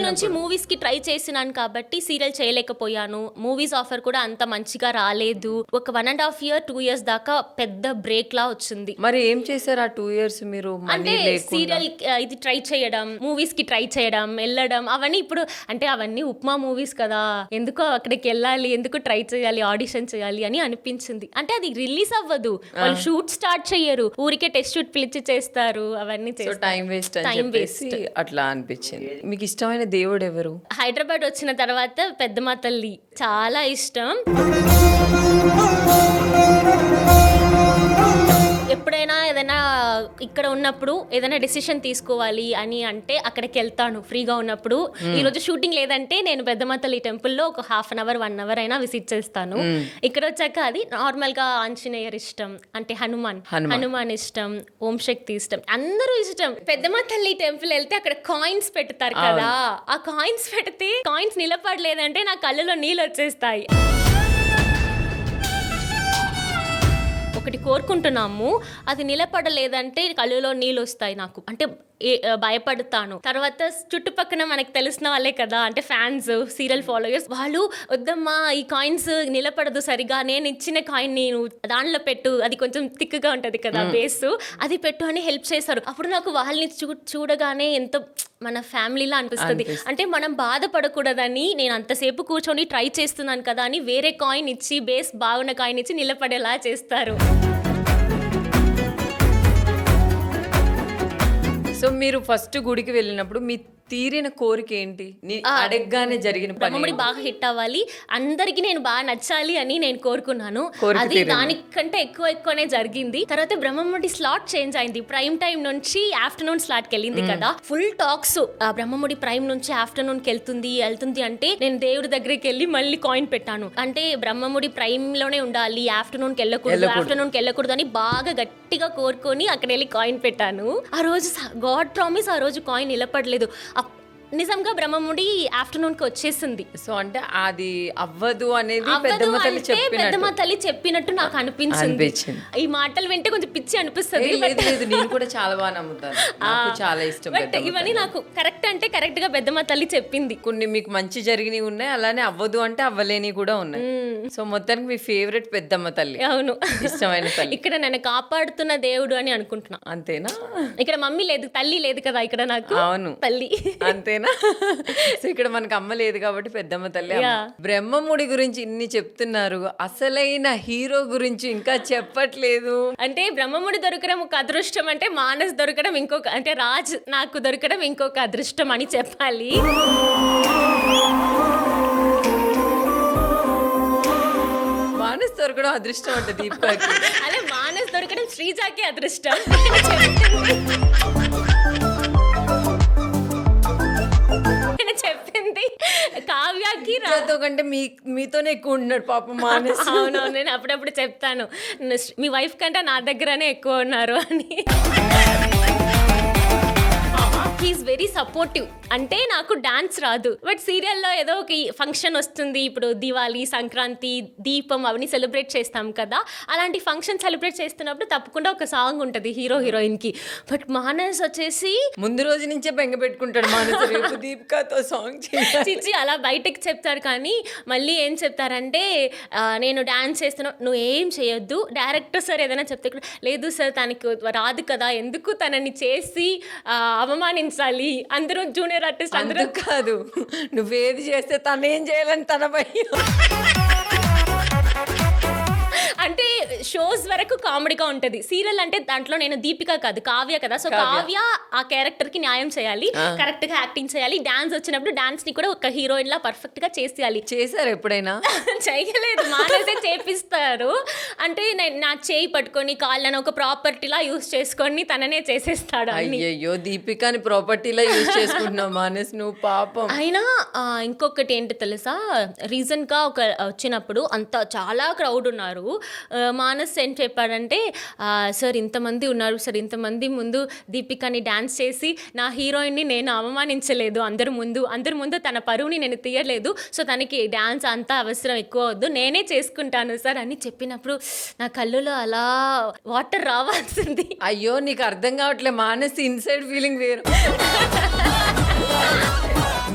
A: నుంచి
C: మూవీస్ కి ట్రై చేసినాను కాబట్టి సీరియల్ చేయలేకపోయాను. మూవీస్ ఆఫర్ కూడా అంత మంచిగా రాలేదు. ఒక 1.5 year 2 years దాకా పెద్ద బ్రేక్ లా వచ్చింది.
A: మరి ఏం చేశారు ఆ 2 years మీరు?
C: అంటే సీరియల్ ఇది ట్రై చేయడం, మూవీస్ కి ట్రై చేయడం, వెళ్ళడం, అవన్నీ ఇప్పుడు అంటే అవన్నీ ఉప్మా మూవీస్ కదా, ఎందుకో అక్కడికి వెళ్ళాలి, ఎందుకు ట్రై చేయాలి, ఆడిషన్ చేయాలి అని అనిపించింది. అంటే అది రిలీజ్ అవ్వదు, వాళ్ళు షూట్ స్టార్ట్ చెయ్యరు, ఊరికే టెస్ట్ షూట్ పిలిచి చేస్తారు, అవన్నీ
A: టైం వేస్ట్ అట్లా అనిపించింది. మీకు ఇష్టమైన దేవుడు ఎవరు?
C: హైదరాబాద్ వచ్చిన తర్వాత పెద్దమ్మ తల్లి చాలా ఇష్టం. ఎప్పుడైనా ఏదైనా ఇక్కడ ఉన్నప్పుడు ఏదైనా డెసిషన్ తీసుకోవాలి అని అంటే అక్కడికి వెళ్తాను ఫ్రీగా ఉన్నప్పుడు. ఈ రోజు షూటింగ్ లేదంటే నేను పెద్దమ్మ తల్లి టెంపుల్లో ఒక 1/2 hour 1 hour అయినా విజిట్ చేస్తాను. ఇక్కడ వచ్చాక అది నార్మల్ గా ఆంజనేయర్ ఇష్టం, అంటే హనుమాన్ ఇష్టం, ఓం శక్తి ఇష్టం, అందరూ ఇష్టం. పెద్దమ్మ తల్లి టెంపుల్ వెళ్తే అక్కడ కాయిన్స్ పెడతారు కదా, ఆ కాయిన్స్ పెడితే కాయిన్స్ నిలబడలేదంటే నా కళ్ళలో నీళ్ళు వచ్చేస్తాయి. ఒకటి కోరుకుంటున్నాము, అది నిలబడలేదంటే కళ్ళులో నీళ్ళు వస్తాయి నాకు, అంటే భయపడతాను. తర్వాత చుట్టుపక్కల మనకు తెలిసిన వాళ్ళే కదా, అంటే ఫ్యాన్స్, సీరియల్ ఫాలోయర్స్, వాళ్ళు వద్దమ్మా ఈ కాయిన్స్ నిలబడదు సరిగా, నేను ఇచ్చిన కాయిన్ నేను దానిలో పెట్టు, అది కొంచెం థిక్గా ఉంటది కదా బేస్, అది పెట్టు అని హెల్ప్ చేస్తారు. అప్పుడు నాకు వాళ్ళని చూడగానే ఎంతో మన ఫ్యామిలీలా అనిపిస్తుంది. అంటే మనం బాధపడకూడదని నేను అంతసేపు కూర్చొని ట్రై చేస్తున్నాను కదా అని వేరే కాయిన్ ఇచ్చి, బేస్ బాగున్న కాయిన్ ఇచ్చి నిలబడేలా చేస్తారు.
A: సో మీరు ఫస్ట్ గుడికి వెళ్ళినప్పుడు మీ తీరిన కోరిక ఏంటి? అడగగానే జరిగిన
C: బ్రహ్మముడి బాగా హిట్ అవ్వాలి, అందరికి నేను బాగా నచ్చాలి అని నేను కోరుకున్నాను. అది దానికంటే ఎక్కువనే జరిగింది. తర్వాత బ్రహ్మముడి స్లాట్ చేంజ్ అయింది, ప్రైమ్ టైం నుంచి ఆఫ్టర్నూన్ స్లాట్ కి వెళ్ళింది కదా, ఫుల్ టాక్స్. బ్రహ్మముడి ప్రైమ్ నుంచి ఆఫ్టర్నూన్ కి వెళ్తుంది అంటే నేను దేవుడి దగ్గరికి వెళ్ళి మళ్ళీ కాయిన్ పెట్టాను. అంటే బ్రహ్మముడి ప్రైమ్ లోనే ఉండాలి, ఆఫ్టర్నూన్ కి వెళ్ళకూడదు అని బాగా గట్టిగా కోరుకొని అక్కడ వెళ్ళి కాయిన్ పెట్టాను. ఆ రోజు గాడ్ ప్రామిస్, ఆ రోజు కాయిన్ నిలబడలేదు. నిజంగా బ్రహ్మముడి ఆఫ్టర్నూన్ కి వచ్చేసింది.
A: సో అంటే అది అవ్వదు అనేది
C: అవ్వదు
A: పెద్దమ్మ తల్లి
C: అంటే పెద్దమ్మ
A: చెప్పినట్టు
C: తల్లి చెప్పినట్టు నాకు అనిపించింది. ఈ మాటలు వింటే కొంచెం పిచ్చి అనిపిస్తుంది.
A: లేదు లేదు, నేను కూడా చాలా బాగా నమ్ముతాను, నాకు చాలా ఇష్టం
C: బట్
A: పెద్దమ్మ
C: ఇవన్నీ నాకు కరెక్ట్ అంటే కరెక్ట్ గా పెద్దమ్మ తల్లి చెప్పింది.
A: కొన్ని మీకు మంచి జరిగినవి ఉన్నాయి, అలానే అవ్వదు అంటే అవ్వలేని కూడా ఉన్నాయి. సో మొత్తానికి మీ ఫేవరెట్ పెద్దమ్మ తల్లి,
C: అవును,
A: ఇష్టమైన తల్లి.
C: ఇక్కడ నన్ను కాపాడుతున్న దేవుడు అని అనుకుంటున్నా.
A: అంతేనా?
C: ఇక్కడ మమ్మీ లేదు, తల్లి లేదు కదా ఇక్కడ నాకు.
A: అవును,
C: తల్లి
A: అంతేనా? సో ఇక్కడ మనకు అమ్మ లేదు కాబట్టి పెద్దమ్మ తల్లి అమ్మ.
C: Yeah.
A: బ్రహ్మముడి గురించి ఇన్ని చెప్తున్నారు, అసలైన హీరో గురించి ఇంకా చెప్పట్లేదు.
C: అంటే బ్రహ్మముడి దొరకడం ఒక అదృష్టం అంటే మానస్ దొరకడం ఇంకొక, అంటే రాజ్ నాకు దొరకడం ఇంకొక అదృష్టం అని చెప్పాలి.
A: మానస్ దొరకడం అదృష్టం అంటే దీపికాకి.
C: అదే మానస్ దొరకడం శ్రీజాకి అదృష్టం. నేను చెప్పింది కావ్యకి
A: రాతో కంటే మీతోనే ఎక్కువ ఉన్నాడు పాపం మానస్.
C: అవునవును, నేను అప్పుడప్పుడు చెప్తాను మీ వైఫ్ కంటే నా దగ్గరనే ఎక్కువ ఉన్నారు అని. He's very supportive. అంటే నాకు డాన్స్ రాదు, బట్ సీరియల్లో ఏదో ఒక ఫంక్షన్ వస్తుంది, ఇప్పుడు దివాళీ, సంక్రాంతి, దీపం అవన్నీ సెలబ్రేట్ చేస్తాం కదా, అలాంటి ఫంక్షన్ సెలబ్రేట్ చేస్తున్నప్పుడు తప్పకుండా ఒక సాంగ్ ఉంటుంది హీరో హీరోయిన్ కి. బట్ మానస్ వచ్చేసి
A: ముందు రోజు నుంచే బెంగ పెట్టుకుంటాడు మానస్, రేపు దీపికాతో సాంగ్
C: చిచ్చి అలా బయటకి చెప్తారు. కానీ మళ్ళీ ఏం చెప్తారంటే నేను డాన్స్ చేస్తున్నా, నువ్వు ఏం చేయొద్దు, డైరెక్టర్ సార్ ఏదైనా చెప్తే కూడా, లేదు సార్ తనకి రాదు కదా, ఎందుకు తనని చేసి అవమానించాలి, అందరూ జూనియర్ ఆర్టిస్ట్ అందరూ
A: కాదు, నువ్వేది చేస్తే తనేం చేయాలని తన భయం.
C: అంటే షోస్ వరకు కామెడీగా ఉంటది, సీరియల్ అంటే దాంట్లో నేను దీపిక కాదు కావ్య కదా, సో కావ్య ఆ క్యారెక్టర్ కి న్యాయం చేయాలి, కరెక్ట్ గా యాక్టింగ్ చేయాలి, డాన్స్ వచ్చినప్పుడు డాన్స్ ని కూడా ఒక హీరోయిన్ లా పర్ఫెక్ట్ గా చేసేయాలి.
A: చేశారు ఎప్పుడైనా?
C: చేయలేదు, మానేసే చేపిస్తారు. అంటే నా చేయి పట్టుకొని కాళ్ళని ఒక ప్రాపర్టీ లా యూస్ చేసుకొని తననే చేసేస్తాడు.
A: అయ్యయ్యో, దీపికాని ప్రాపర్టీలా యూజ్ చేసుకుంటున్నావు మానస్ నువ్వు, పాపం.
C: అయినా ఇంకొకటి ఏంటి తెలుసా, రీసెంట్ గా ఒక వచ్చినప్పుడు అంత చాలా క్రౌడ్ ఉన్నారు, మానస్ ఏం చెప్పాడంటే, సార్ ఇంతమంది ఉన్నారు సార్, ఇంతమంది ముందు దీపికాని డాన్స్ చేసి నా హీరోయిన్ని నేను అవమానించలేదు, అందరి ముందు తన పరువుని నేను తీయలేదు, సో తనకి డాన్స్ అంతా అవసరం ఎక్కువ వద్దు, నేనే చేసుకుంటాను సార్ అని చెప్పినప్పుడు నా కళ్ళులో అలా వాటర్ రావాల్సింది.
A: అయ్యో నీకు అర్థం కావట్లే మానస్ ఇన్సైడ్ ఫీలింగ్ వేరు.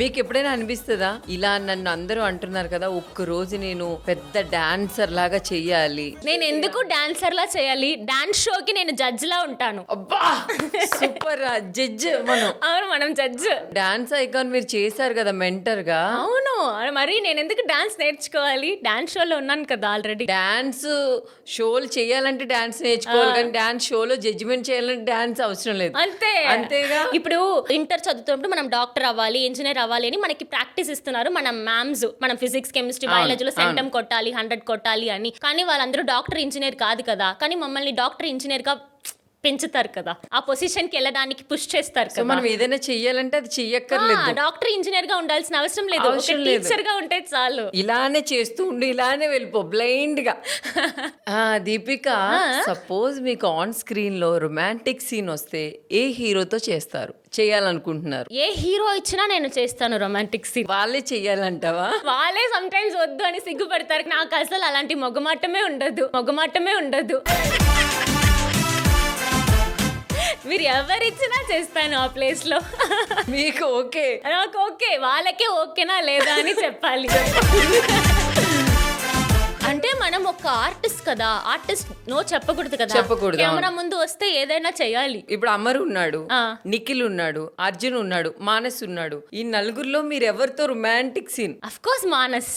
A: మీకు ఎప్పుడైనా అనిపిస్తుందా, ఇలా నన్ను అందరూ అంటున్నారు కదా, ఒక్కరోజు నేను పెద్ద డాన్సర్ లాగా చెయ్యాలి,
C: నేను ఎందుకు డాన్సర్ లా చేయాలి, డాన్స్ షోకి నేను జడ్జ్ లా ఉంటాను.
A: అబ్బా సూపర్, జడ్జ్
C: అవును, మనం జడ్జ్.
A: డాన్స్ ఐకాన్ మీరు చేశారు కదా మెంటర్ గా.
C: అవును, మరి నేను ఎందుకు డాన్స్ నేర్చుకోవాలి, డాన్స్ షోలో ఉన్నాను కదా ఆల్రెడీ.
A: డాన్స్ షోలు చేయాలంటే డాన్స్ నేర్చుకోవాలి, కానీ డాన్స్ షోలో జడ్జిమెంట్ చేయాలంటే డాన్స్ అవసరం లేదు. అంతేగా.
C: ఇప్పుడు ఇంటర్ చదువుతున్నప్పుడు మనం డాక్టర్ అవ్వాలి, ఇంజనీర్ అవ్వాలి అని మనకి ప్రాక్టీస్ ఇస్తున్నారు మన మ్యామ్స్, మనం ఫిజిక్స్, కెమిస్ట్రీ, బయాలజీలో సెంటమ్ కొట్టాలి, 100 కొట్టాలి అని. కానీ వాళ్ళందరూ డాక్టర్, ఇంజనీర్ కాదు కదా, కానీ మమ్మల్ని డాక్టర్, ఇంజనీర్ గా పెంచుతారు కదా, ఆ పొజిషన్ కి వెళ్ళడానికి పుష్ చేస్తారు కదా.
A: మనం ఏదైనా చెయ్యాలంటే అది చెయ్యక్కర్లేదు,
C: డాక్టర్, ఇంజనీర్ గా ఉండాల్సిన అవసరం లేదు, టీచర్ గా ఉంటే చాలు.
A: ఇలానే చేస్తూ ఉండి ఇలానే వెళ్ళిపో బ్లైండ్ గా. దీపిక, సపోజ్ మీకు ఆన్ స్క్రీన్ లో రొమాంటిక్ సీన్ వస్తే ఏ హీరోతో చేయాలనుకుంటున్నారు?
C: ఏ హీరో ఇచ్చినా నేను చేస్తాను రొమాంటిక్ సీన్.
A: వాళ్ళే చెయ్యాలంటావా?
C: వాళ్ళే సమ్ టైమ్స్ వద్దు అని సిగ్గుపడతారు, నాకు అసలు అలాంటి మొగమాటమే ఉండదు. మీరు ఎవరిచ్చినా చేస్తాను ఆ ప్లేస్ లో.
A: మీకు ఓకే?
C: నాకు ఓకే, వాళ్ళకే ఓకేనా లేదా అని చెప్పాలి. అంటే మనం ఒక ఆర్టిస్ట్ కదా, ఆర్టిస్ట్ నో చెప్పకూడదు కదా, కెమెరా ముందు వస్తే ఏదైనా చేయాలి.
A: ఇప్పుడు అమర్ ఉన్నాడు, నిఖిల్ ఉన్నాడు, అర్జున్ ఉన్నాడు, మానస్ ఉన్నాడు, ఈ నలుగురిలో మీరు ఎవరితో romantic scene?
C: Of course Manas.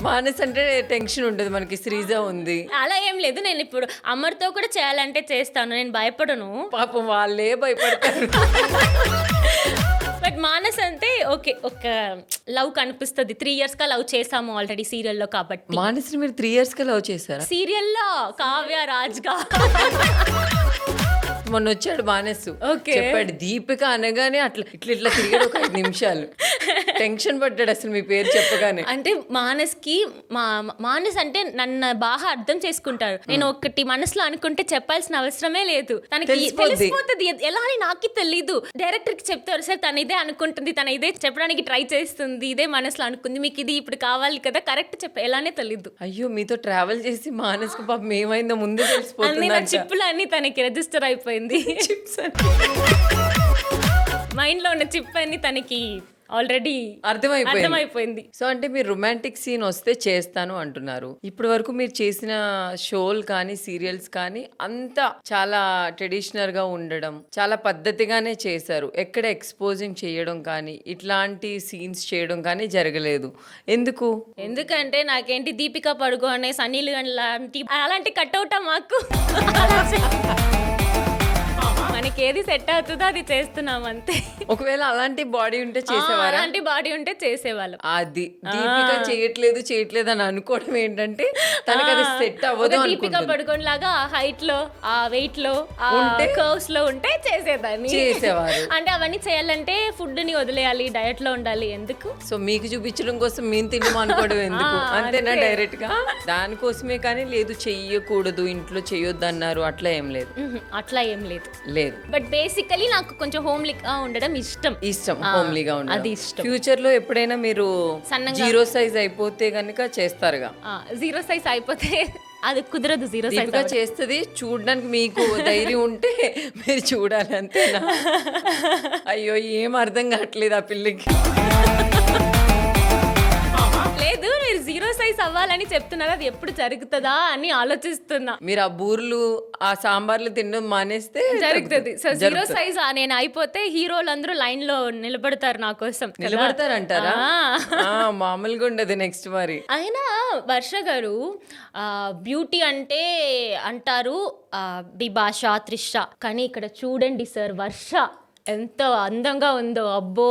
A: Manas అంటే టెన్షన్ ఉంటుంది, మనకి శ్రీజ ఉంది.
C: అలా ఏం లేదు, నేను ఇప్పుడు అమర్తో కూడా చేయాలంటే చేస్తాను, నేను భయపడను.
A: పాపం వాళ్ళే భయపడతారు.
C: బట్ మానస్ అంటే ఓకే, ఒక లవ్ కనిపిస్తుంది. 3 years గా లవ్ చేసాము ఆల్రెడీ సీరియల్లో కాబట్టి.
A: మానస్ మీరు 3 years గా లవ్ చేశారా?
C: సీరియల్లో కావ్య రాజ్ గా.
A: మొన్న వచ్చాడు మానస్, చెప్పాడు దీపిక అనగానే అట్లా ఇట్లా తిరిగాడు ఒక 5 నిమిషాలు. టెన్షన్ పడ్డాడు అసలు మీ పేరు చెప్పగానే.
C: అంటే మానస్ అంటే నన్ను బాగా అర్థం చేసుకుంటారు. నేను ఒకటి మనసులో అనుకుంటే చెప్పాల్సిన అవసరమే లేదు, తనకి తెలిసిపోతుంది. ఎలా అని నాకు తెలీదు. డైరెక్టర్ కి చెప్తారు, సార్ తన ఇదే అనుకుంటుంది, తన ఇదే చెప్పడానికి ట్రై చేస్తుంది, ఇదే మనసులో అనుకుంది, మీకు ఇది ఇప్పుడు కావాలి కదా, కరెక్ట్ ఎలానే తెలీదు.
A: అయ్యో మీతో ట్రావెల్ చేసి మానస్కి పాపం ఏమైందో ముందే తెలిసిపోతుంది.
C: చిప్పులు అన్ని తనకి రిజిస్టర్ అయిపోయింది. చిప్స్ మైండ్ లో ఉన్న చిప్ అన్ని తనకి ఆల్రెడీ అర్థమైపోయింది.
A: సో అంటే మీరు రొమాంటిక్ సీన్ వస్తే చేస్తాను అంటున్నారు. ఇప్పటి వరకు మీరు చేసిన షోలు కానీ సీరియల్స్ కానీ అంతా చాలా ట్రెడిషనల్ గా ఉండడం, చాలా పద్ధతిగానే చేశారు. ఎక్కడ ఎక్స్పోజింగ్ చేయడం కానీ ఇట్లాంటి సీన్స్ చేయడం కానీ జరగలేదు.
C: ఎందుకంటే నాకేంటి దీపికా పడుకోనే, సన్నీ లియోన్ లాంటి అలాంటి కట్అవుట్ మాకు మనకి ఏది సెట్ అవుతుందో అది చేస్తున్నాం అంతే.
A: ఒకవేళ అలాంటి బాడీ ఉంటే చేసేవారు,
C: అలాంటి బాడీ ఉంటే చేసేవాళ్ళం.
A: అది దీపిక చేయట్లేదు అని అనుకోవడం ఏంటంటే తనకి అది సెట్ అవ్వదు.
C: దీపిక పడుకోని లాగా ఆ హైట్ లో, ఆ వెయిట్ లో, ఆ కర్వ్స్ లో ఉంటే చేసేవారు. అంటే అవన్నీ చేయాలంటే ఫుడ్ ని వదిలేయాలి, డయట్ లో ఉండాలి. ఎందుకు?
A: సో మీకు చూపించడం కోసం మేము తింటాం అనుకోవడం ఎందుకు? అంతేనా డైరెక్ట్ గా? దానికోసమే కానీ లేదు చెయ్యకూడదు, ఇంట్లో చెయ్యొద్దు అన్నారు, అట్లా ఏం లేదు.
C: అట్లా ఏం లేదు.
A: బట్
C: బేసికలీ నాకు కొంచెం హోమ్లీగా ఉండడం ఇష్టం.
A: హోమ్లీగా ఉండడం
C: అది ఇష్టం.
A: ఫ్యూచర్ లో ఎప్పుడైనా మీరు జీరో సైజ్ అయిపోతే గనుక చేస్తారుగా?
C: జీరో సైజ్ అయిపోతే అది కుదరదు. జీరో సైజ్
A: చేస్తుంది. చూడడానికి మీకు ధైర్యం ఉంటే మీరు చూడాలి, అంతేనా? అయ్యో ఏం అర్థం కావట్లేదు ఆ పిల్లకి.
C: లేదు, మీరు జీరో సైజ్ అవ్వాలని చెప్తున్నారు, అది ఎప్పుడు జరుగుతుందా అని ఆలోచిస్తున్నా.
A: మీరు ఆ బూర్లు ఆ సాంబార్లు తినడం మానేస్తే
C: జరుగుతుంది. సో జీరో సైజ్ నేను అయిపోతే హీరోలు అందరూ లైన్ లో నిలబడతారు నా కోసం.
A: నిలబడతారంటారా? మామూలుగా ఉండదు నెక్స్ట్ మరి.
C: అయినా వర్ష గారు బ్యూటీ అంటే అంటారు బిభాష, త్రిష, కానీ ఇక్కడ చూడండి సార్, వర్ష ఎంత అందంగా ఉందో. అబ్బో,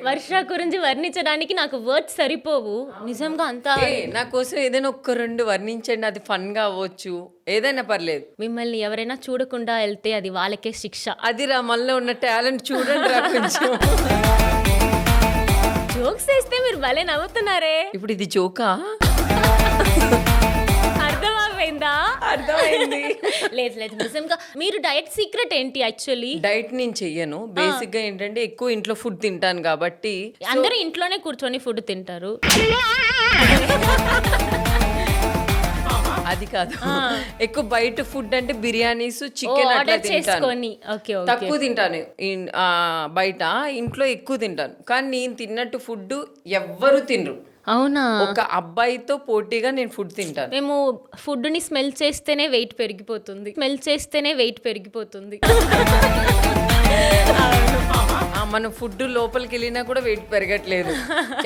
C: వర్ష గురించి వర్ణించడానికి నాకు వర్డ్స్ సరిపోవు నిజంగా. అంతా
A: నా కోసం ఏదైనా ఒక్క రెండు వర్ణించండి, అది ఫన్ గా అవ్వచ్చు, ఏదైనా పర్లేదు.
C: మిమ్మల్ని ఎవరైనా చూడకుండా వెళ్తే అది వాళ్ళకే శిక్ష.
A: అది రా మనలో ఉన్న టాలెంట్ చూడండి రా కొంచెం.
C: జోక్స్ వేస్తే మీరు భలే నవ్వుతున్నారే.
A: ఇప్పుడు ఇది జోకా?
C: అర్థమైంది. లేదు నిజంగా. మీరు డయట్ సీక్రెట్ ఏంటి? యాక్చువల్లీ
A: డైట్ నేను చెయ్యను. బేసిక్ గా ఏంటంటే ఎక్కువ ఇంట్లో ఫుడ్ తింటాను కాబట్టి.
C: అందరూ ఇంట్లోనే కూర్చొని ఫుడ్ తింటారు.
A: అది కాదు, ఎక్కువ బయట ఫుడ్ అంటే బిర్యానీస్, చికెన్ అట్లా తింటాను, తక్కువ తింటాను బయట. ఇంట్లో ఎక్కువ తింటాను, కానీ నేను తిన్నట్టు ఫుడ్ ఎవ్వరు తినరు.
C: అవునా?
A: ఒక అబ్బాయితో పోటీగా నేను ఫుడ్ తింటాను.
C: మేము ఫుడ్ ని స్మెల్ చేస్తేనే వెయిట్ పెరిగిపోతుంది.
A: మనం ఫుడ్ లోపలికి వెళ్ళినా కూడా వెయిట్ పెరగట్లేదు.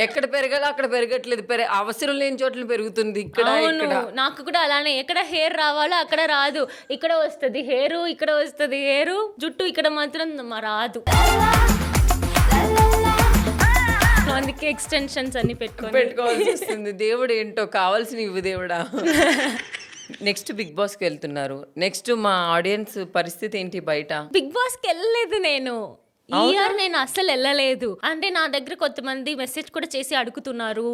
A: ఎక్కడ పెరగాలో అక్కడ పెరగట్లేదు, అవసరం లేని చోట్ల పెరుగుతుంది. ఇక్కడ
C: నాకు కూడా అలానే, ఎక్కడ హెయిర్ రావాలో అక్కడ రాదు. ఇక్కడ వస్తుంది హెయిర్, ఇక్కడ వస్తుంది హెయిర్, జుట్టు ఇక్కడ మాత్రం రాదు. అందుకే ఎక్స్టెన్షన్స్ అన్ని
A: పెట్టుకోవాల్సి వస్తుంది. దేవుడు ఏంటో కావాల్సిన ఇవ్వు దేవుడా. నెక్స్ట్ బిగ్ బాస్ కి వెళ్తున్నారు. నెక్స్ట్ మా ఆడియన్స్ పరిస్థితి ఏంటి? బయట
C: బిగ్ బాస్ కి వెళ్ళలేదు నేను. ఈ ఇయర్ నేను అస్సలు వెళ్ళలేదు. అంటే నా దగ్గర కొంతమంది మెసేజ్ కూడా చేసి అడుగుతున్నారు,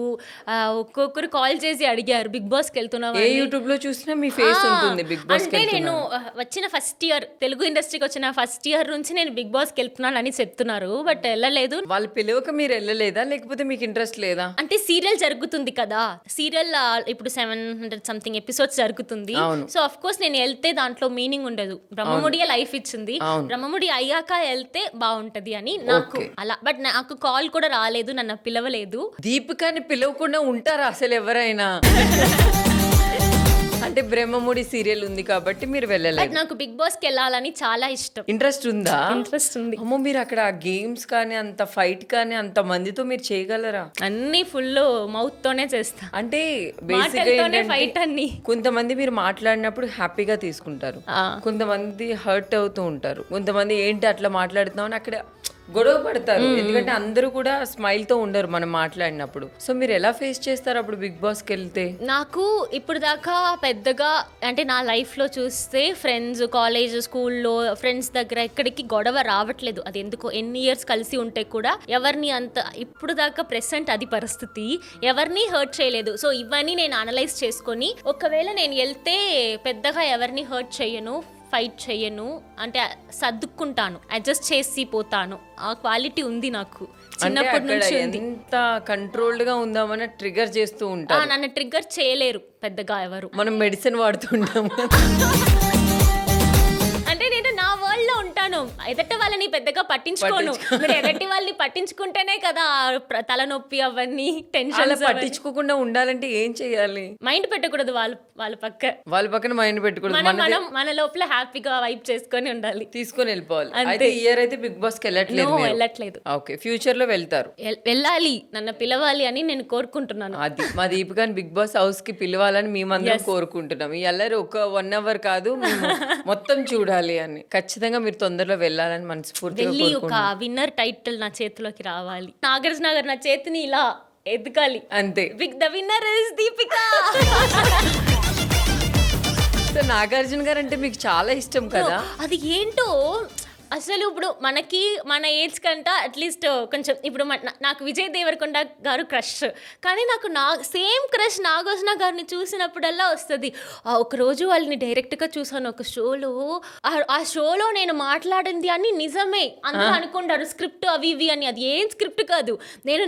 C: ఒక్కొక్కరు కాల్ చేసి అడిగారు బిగ్ బాస్ కి వెళ్తున్నావు.
A: యూట్యూబ్ లో చూసినా మీ ఫేస్ ఉంటుంది బిగ్ బాస్.
C: అంటే నేను వచ్చిన ఫస్ట్ ఇయర్, తెలుగు ఇండస్ట్రీకి వచ్చిన ఫస్ట్ ఇయర్ నుంచి నేను బిగ్ బాస్ కి వెళ్తున్నాను అని చెప్తున్నారు, బట్ వెళ్ళలేదు.
A: వాళ్ళు పిలవక మీరు వెళ్ళలేదా, లేకపోతే మీకు ఇంట్రెస్ట్ లేదా?
C: అంటే సీరియల్ జరుగుతుంది కదా, సీరియల్ ఇప్పుడు 700 సంథింగ్ ఎపిసోడ్స్ జరుగుతుంది. సో అఫ్ కోర్స్ నేను వెళ్తే దాంట్లో మీనింగ్ ఉండదు. బ్రహ్మముడియే లైఫ్ ఇచ్చింది, బ్రహ్మముడి అయ్యాక వెళ్తే బాగుంటుంది అని నాకు అలా. బట్ నాకు కాల్ కూడా రాలేదు, నన్ను పిలవలేదు.
A: దీపికాని పిలవకుండా ఉంటారా అసలు ఎవరైనా? అంటే బ్రహ్మముడి సీరియల్ ఉంది కాబట్టి మీరు వెళ్ళలేదు.
C: నాకు బిగ్ బాస్ కి వెళ్ళాలని చాలా ఇష్టం.
A: ఇంట్రెస్ట్ ఉందా?
C: ఇంట్రెస్ట్ ఉంది.
A: అమ్మో, మీరు అక్కడ గేమ్స్ కానీ అంత ఫైట్ కానీ అంత మందితో మీరు చేయగలరా?
C: అన్ని ఫుల్ మౌత్ తోనే చేస్తా.
A: అంటే
C: ఫైట్ అన్ని.
A: కొంతమంది మీరు మాట్లాడినప్పుడు హ్యాపీగా తీసుకుంటారు, కొంతమంది హర్ట్ అవుతూ ఉంటారు, కొంతమంది ఏంటి అట్లా మాట్లాడుతున్నావు అని అక్కడ గొడవ పడతారు, ఎందుకంటే అందరూ కూడా స్మైల్ తో ఉండరు మనం మాట్లాడినప్పుడు. సో మీరు ఎలా ఫేస్ చేస్తారు అప్పుడు బిగ్ బాస్ కి వెళ్తే?
C: నాకు ఇప్పుడు దాకా పెద్దగా అంటే నా లైఫ్లో చూస్తే ఫ్రెండ్స్, కాలేజ్, స్కూల్లో ఫ్రెండ్స్ దగ్గర ఎక్కడికి గొడవ రావట్లేదు. అది ఎందుకో ఎన్ని ఇయర్స్ కలిసి ఉంటే కూడా ఎవరిని అంత ఇప్పుడు దాకా ప్రెసెంట్ అది పరిస్థితి, ఎవరిని హర్ట్ చేయలేదు. సో ఇవన్నీ నేను అనలైజ్ చేసుకొని ఒకవేళ నేను వెళ్తే పెద్దగా ఎవరిని హర్ట్ చేయను, ఫైట్ చేయను, అంటే సర్దుక్కుంటాను, అడ్జస్ట్ చేసి పోతాను. ఆ క్వాలిటీ ఉంది నాకు చిన్నప్పటి నుంచి ఉంది.
A: ఎంత కంట్రోల్డ్ గా ఉందామని ట్రిగర్ చేస్తూ ఉంటారు.
C: నన్ను ట్రిగ్గర్ చేయలేరు పెద్దగా ఎవరు.
A: మనం మెడిసిన్ వాడుతుంటాం.
C: అంటే నేను నా వరల్డ్ లో ఉంటాను, ఎదటి వాళ్ళని పెద్దగా పట్టించుకోను. మీరు ఎదటి వాళ్ళని పట్టించుకుంటేనే కదా తలనొప్పి అవన్నీ టెన్షన్.
A: పట్టించుకోకుండా ఉండాలంటే ఏం చేయాలి?
C: మైండ్ పెట్టకూడదు వాళ్ళ
A: పక్కన మైండ్ పెట్టకూడదు.
C: మనం మన లోపల హ్యాపీగా వైప్ చేసుకొని ఉండాలి,
A: తీసుకొని వెళ్ళిపోవాలి. అయితే ఇయర్ అయితే బిగ్ బాస్ కి
C: వెళ్ళట్లేదు.
A: ఓకే, ఫ్యూచర్ లో వెళ్తారు.
C: వెళ్ళాలి, నన్ను పిలవాలి అని నేను కోరుకుంటున్నాను.
A: అది మా దీపికాని బిగ్ బాస్ హౌస్ కి పిలవాలని మేమందరం కోరుకుంటున్నాం. ఈ అల్లరి ఒక 1 hour కాదు, మేము మొత్తం చూడాలి అని. ఖచ్చితంగా మీరు తొందరలో వెళ్ళాలని మనస్ఫూర్తిగా
C: వెళ్ళి ఒక విన్నర్ టైటిల్ నా చేతిలోకి రావాలి. నాగార్జున గారు నా చేతిని ఇలా ఎదగాలి,
A: అంతే.
C: The winner is Deepika.
A: So Nagarjuna గారు అంటే మీకు చాలా ఇష్టం కదా?
C: అది ఏంటో అసలు ఇప్పుడు మనకి మన ఏజ్ కంట అట్లీస్ట్ కొంచెం ఇప్పుడు నాకు విజయ్ దేవరకొండ గారు క్రష్, కానీ నాకు సేమ్ క్రష్ నాగార్జున గారిని చూసినప్పుడల్లా వస్తుంది. ఒకరోజు వాళ్ళని డైరెక్ట్గా చూసాను ఒక షోలో. ఆ షోలో నేను మాట్లాడింది అని నిజమే అందరూ అనుకుంటారు, స్క్రిప్ట్ అవి ఇవి అని. అది ఏం స్క్రిప్ట్ కాదు,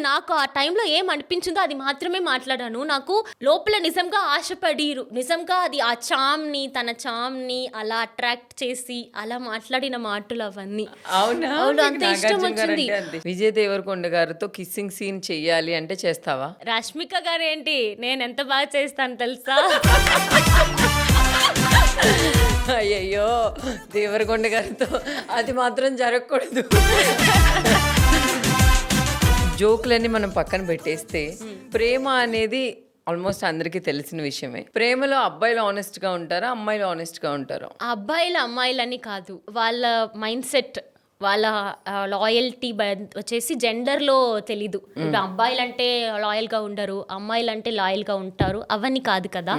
C: నాకు ఆ టైంలో ఏం అనిపించిందో అది మాత్రమే మాట్లాడాను. నాకు లోపల నిజంగా ఆశపడిరు, నిజంగా అది ఆ తన చామ్ని అలా అట్రాక్ట్ చేసి అలా మాట్లాడిన మాటలు అవన్నీ.
A: అవునా?
C: అంత ఇష్టం వచ్చింది.
A: విజయ్ దేవరకొండ గారితో కిస్సింగ్ సీన్ చెయ్యాలి అంటే చేస్తావా?
C: రష్మిక గారు ఏంటి, నేను ఎంత బాగా చేస్తాను తెలుసా?
A: అయ్యయ్యో, దేవరకొండ గారితో అది మాత్రం జరగకూడదు. జోకులన్నీ మనం పక్కన పెట్టేస్తే, ప్రేమ అనేది ఆల్మోస్ట్ అందరికీ తెలిసిన విషయమే. ప్రేమలో అబ్బాయిలు ఆనెస్ట్ గా ఉంటారా, అమ్మాయిలు ఆనెస్ట్ గా ఉంటారా?
C: అబ్బాయిలు అమ్మాయిలని కాదు, వాళ్ళ మైండ్ సెట్, వాళ్ళ లాయల్టీ వచ్చేసి జెండర్లో తెలీదు. ఇప్పుడు అబ్బాయిలు అంటే లాయల్గా ఉండరు, అమ్మాయిలు అంటే లాయల్గా ఉంటారు, అవన్నీ కాదు కదా.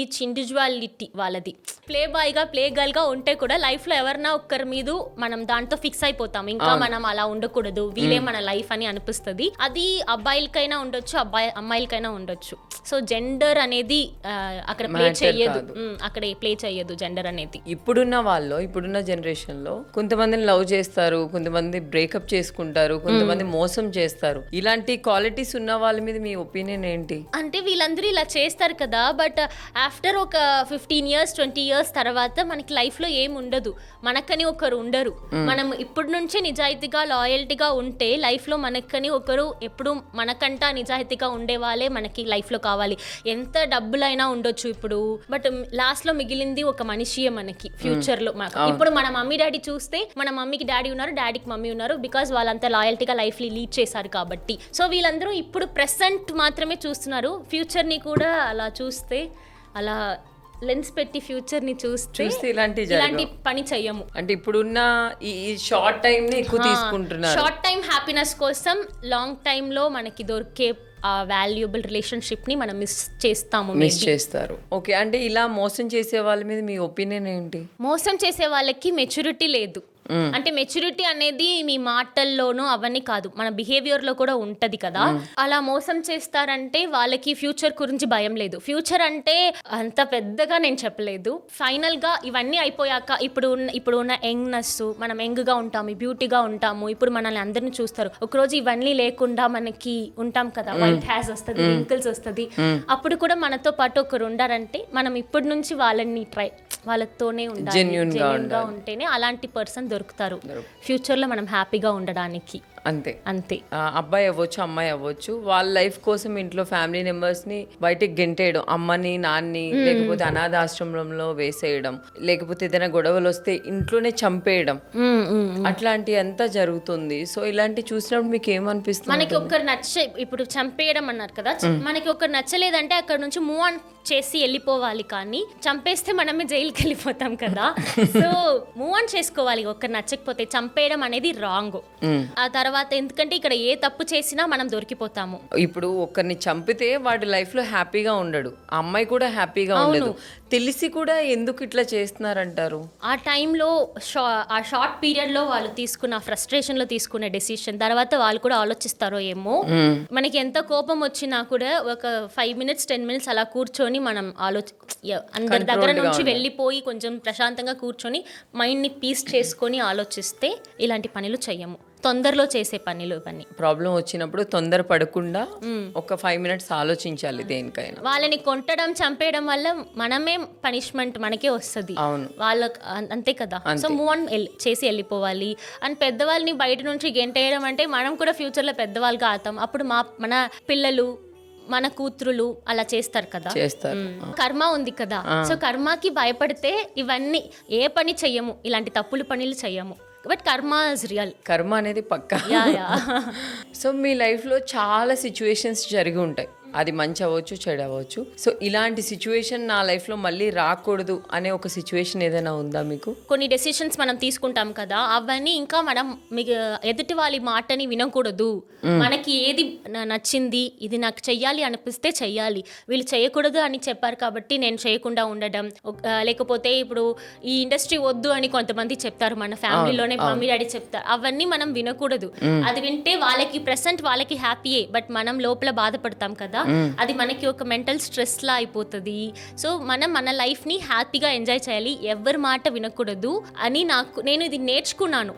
C: ఈచ్ ఇండివిజువాలిటీ వాళ్ళది. ప్లే బాయ్గా ప్లే గర్ల్గా ఉంటే కూడా లైఫ్లో ఎవరన్నా ఒక్కరి మీద మనం దాంతో ఫిక్స్ అయిపోతాం, ఇంకా మనం అలా ఉండకూడదు, వీలే మన లైఫ్ అని అనిపిస్తుంది. అది అబ్బాయిలకైనా ఉండొచ్చు, అమ్మాయిలకైనా ఉండొచ్చు. సో జెండర్ అనేది అక్కడ ప్లే చేయదు జెండర్ అనేది.
A: ఇప్పుడున్న జనరేషన్ లో కొంతమందిని లవ్ చేస్తారు, కొంతమంది బ్రేకప్ చేసుకుంటారు, కొంతమంది మోసం చేస్తారు. ఇలాంటి క్వాలిటీస్ ఉన్న వాళ్ళ మీద మీ ఒపీనియన్ ఏంటి?
C: అంటే వీళ్ళందరూ ఇలా చేస్తారు కదా, బట్ ఆఫ్టర్ ఒక 15 years 20 years తర్వాత మనకి లైఫ్ లో ఏం ఉండదు, మనకని ఒకరు ఉండరు. మనం ఇప్పుడు నుంచే నిజాయితీగా లాయల్టీగా ఉంటే లైఫ్ లో మనకని ఒకరు ఎప్పుడు మనకంటా నిజాయితీగా ఉండే వాళ్ళే మనకి లైఫ్ లో కావాలి. ఎంత డబ్బులైనా ఉండొచ్చు ఇప్పుడు, బట్ లాస్ట్ లో మిగిలింది ఒక మనిషియే మనకి ఫ్యూచర్ లో. ఇప్పుడు మన మమ్మీ డాడీ చూస్తే, మన మమ్మీకి డాడీ ఉన్నారు, డాడీకి మమ్మీ ఉన్నారు, బికాజ్ వాళ్ళంతా లాయల్టీగా లైఫ్ లీడ్ చేశారు కాబట్టి. సో వీళ్ళందరూ ఇప్పుడు ప్రెసెంట్ మాత్రమే చూస్తున్నారు. ఫ్యూచర్ ని కూడా అలా చూస్తే, అలా లెన్స్ పెట్టి ఫ్యూచర్ ని చూస్తే ఇలాంటి పని చెయ్యము.
A: అంటే ఇప్పుడున్న ఈ షార్ట్ టైం ని ఎక్కువ తీసుకుంటున్నారు.
C: షార్ట్ టైం హ్యాపీనెస్ కోసం లాంగ్ టైమ్ లో మనకి దొరికే ఆ వాల్యుబుల్ రిలేషన్షిప్ ని మనం మిస్ చేస్తారు.
A: ఓకే, అంటే ఇలా మోసం చేసే వాళ్ళ మీద మీ ఒపీనియన్ ఏంటి?
C: మోసం చేసే వాళ్ళకి మెచ్యూరిటీ లేదు. అంటే మెచ్యూరిటీ అనేది మీ మాటల్లోనూ అవన్నీ కాదు, మన బిహేవియర్ లో కూడా ఉంటది కదా. అలా మోసం చేస్తారంటే వాళ్ళకి ఫ్యూచర్ గురించి భయం లేదు. ఫ్యూచర్ అంటే అంత పెద్దగా నేను చెప్పలేదు. ఫైనల్ గా ఇవన్నీ అయిపోయాక ఇప్పుడు ఉన్న యంగ్నెస్, మనం యంగ్ గా ఉంటాము, బ్యూటీగా ఉంటాము, ఇప్పుడు మనల్ని అందరిని చూస్తారు. ఒకరోజు ఇవన్నీ లేకుండా మనకి ఉంటాం కదా, వైట్ హ్యాస్ వస్తుంది, రింకిల్స్ వస్తుంది, అప్పుడు కూడా మనతో పాటు ఒకరు ఉండారంటే మనం ఇప్పటి నుంచి వాళ్ళతోనే ఉండాలి, జెన్యూన్ గా ఉంటేనే అలాంటి పర్సన్ దొరుకుతారు ఫ్యూచర్ లో మనం హ్యాపీగా ఉండడానికి.
A: అంతే.
C: అంతే.
A: అబ్బాయి అవ్వచ్చు, అమ్మాయి అవ్వచ్చు, వాళ్ళ లైఫ్ కోసం ఇంట్లో ఫ్యామిలీ మెంబర్స్ ని బయటికి గెంటేయడం, అమ్మని నాన్ని లేకపోతే అనాథాశ్రమంలో వేసేయడం, లేకపోతే ఏదైనా గొడవలు వస్తే ఇంట్లోనే చంపేయడం, అట్లాంటి అంతా జరుగుతుంది. సో ఇలాంటి చూసినప్పుడు మీకు ఏమనిపిస్తుంది?
C: మనకి ఒకరు ఇప్పుడు చంపేయడం అన్నారు కదా, మనకి ఒకరు నచ్చలేదంటే అక్కడ నుంచి మూవ్ ఆన్ చేసి వెళ్ళిపోవాలి, కానీ చంపేస్తే మనమే జైలుకి వెళ్ళిపోతాం కదా. సో మూవ్ ఆన్ చేసుకోవాలి. ఒకరు నచ్చకపోతే చంపేయడం అనేది రాంగ్. ఆ తర్వాత ఎందుకంటే ఇక్కడ ఏ తప్పు చేసినా మనం దొరికిపోతాము.
A: ఇప్పుడు ఒకరిని చంపితే వాడి లైఫ్ లో హ్యాపీగా ఉండడు, ఆ అమ్మాయి కూడా హ్యాపీగా ఉండదు. తెలిసి కూడా ఎందుకు ఇట్లా చేస్తున్నారంటారు?
C: ఆ టైంలో ఆ షార్ట్ పీరియడ్ లో వాళ్ళు తీసుకున్న ఫ్రస్ట్రేషన్ లో తీసుకునే డెసిషన్ తర్వాత వాళ్ళు కూడా ఆలోచిస్తారో ఏమో. మనకి ఎంత కోపం వచ్చినా కూడా ఒక 5 minutes 10 minutes అలా కూర్చొని మనం అందరి దగ్గర నుంచి వెళ్ళిపోయి కొంచెం ప్రశాంతంగా కూర్చొని మైండ్ ని పీస్ చేసుకొని ఆలోచిస్తే ఇలాంటి పనులు చెయ్యము. తొందరలో చేసే పనులు ఇవన్నీ.
A: ప్రాబ్లం వచ్చినప్పుడు తొందర పడకుండా ఒక 5 minutes ఆలోచించాలి దేనికైనా.
C: వాళ్ళని కొట్టడం చంపేయడం వల్ల మనమే పనిష్మెంట్ మనకే వస్తుంది.
A: అవును,
C: వాళ్ళకి అంతే కదా. సో మూవ్ ఆన్ చేసి వెళ్ళిపోవాలి. అండ్ పెద్దవాళ్ళని బయట నుంచి గెంటేయడం అంటే మనం కూడా ఫ్యూచర్ లో పెద్దవాళ్ళుగా అవుతాం. అప్పుడు మన పిల్లలు మన కూతురులు అలా చేస్తారు కదా. కర్మ ఉంది కదా. సో కర్మకి భయపడితే ఇవన్నీ ఏ పని చెయ్యము, ఇలాంటి తప్పులు పనులు చెయ్యము. బట్ కర్మ ఇస్ రియల్.
A: కర్మ అనేది పక్కా. సో మీ లైఫ్ లో చాలా సిచ్యువేషన్స్ జరిగి ఉంటాయి, అది మంచి అవ్వచ్చు చెడు అవ్వచ్చు. సో ఇలాంటి సిచ్యువేషన్ నా లైఫ్ లో మళ్ళీ రాకూడదు అనే ఒక సిచ్యువేషన్ ఏదైనా ఉందా మీకు?
C: కొన్ని డెసిషన్స్ మనం తీసుకుంటాం కదా, అవన్నీ ఇంకా మనం ఎదుటి వాళ్ళ మాటని వినకూడదు. మనకి ఏది నచ్చింది, ఇది నాకు చెయ్యాలి అనిపిస్తే చెయ్యాలి, వీళ్ళు చేయకూడదు అని చెప్పారు కాబట్టి నేను చేయకుండా ఉండడం. లేకపోతే ఇప్పుడు ఈ ఇండస్ట్రీ వద్దు అని కొంతమంది చెప్తారు, మన ఫ్యామిలీలోనే మమ్మీ డాడీ చెప్తారు, అవన్నీ మనం వినకూడదు. అది వింటే వాళ్ళకి ప్రెసెంట్ వాళ్ళకి హ్యాపీయే, బట్ మనం లోపల బాధపడతాం కదా, అది మనకి ఒక మెంటల్ స్ట్రెస్ లా అయిపోతుంది. సో మనం మన లైఫ్ ని హ్యాపీగా ఎంజాయ్ చేయాలి, ఎవరి మాట వినకూడదు అని నేను ఇది నేర్చుకున్నాను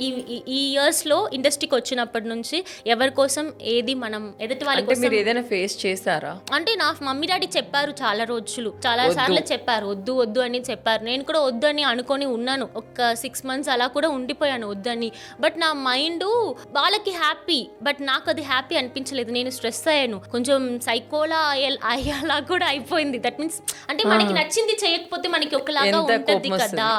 C: ఈ ఇయర్స్ లో. ఇండస్ట్రీకి వచ్చినప్పటి నుంచి ఎవరి కోసం ఏది మనం ఎదుటి వాళ్ళ కోసం.
A: మీరు ఏదైనా ఫేస్ చేశారా?
C: అంటే నా మమ్మీ డాడీ చెప్పారు, చాలా రోజులు చాలా సార్లు చెప్పారు, వద్దు వద్దు అని చెప్పారు. నేను కూడా వద్దు అని అనుకొని ఉన్నాను, ఒక 6 months అలా కూడా ఉండిపోయాను వద్దని. బట్ నా మైండ్ వాళ్ళకి హ్యాపీ, బట్ నాకు అది హ్యాపీ అనిపించలేదు. నేను స్ట్రెస్ అయ్యాను, కొంచెం సైకోలా అయ్యేలా కూడా అయిపోయింది. దట్ మీన్స్ అంటే మనకి నచ్చింది చేయకపోతే మనకి ఒకలాగా ఉంటది కదా.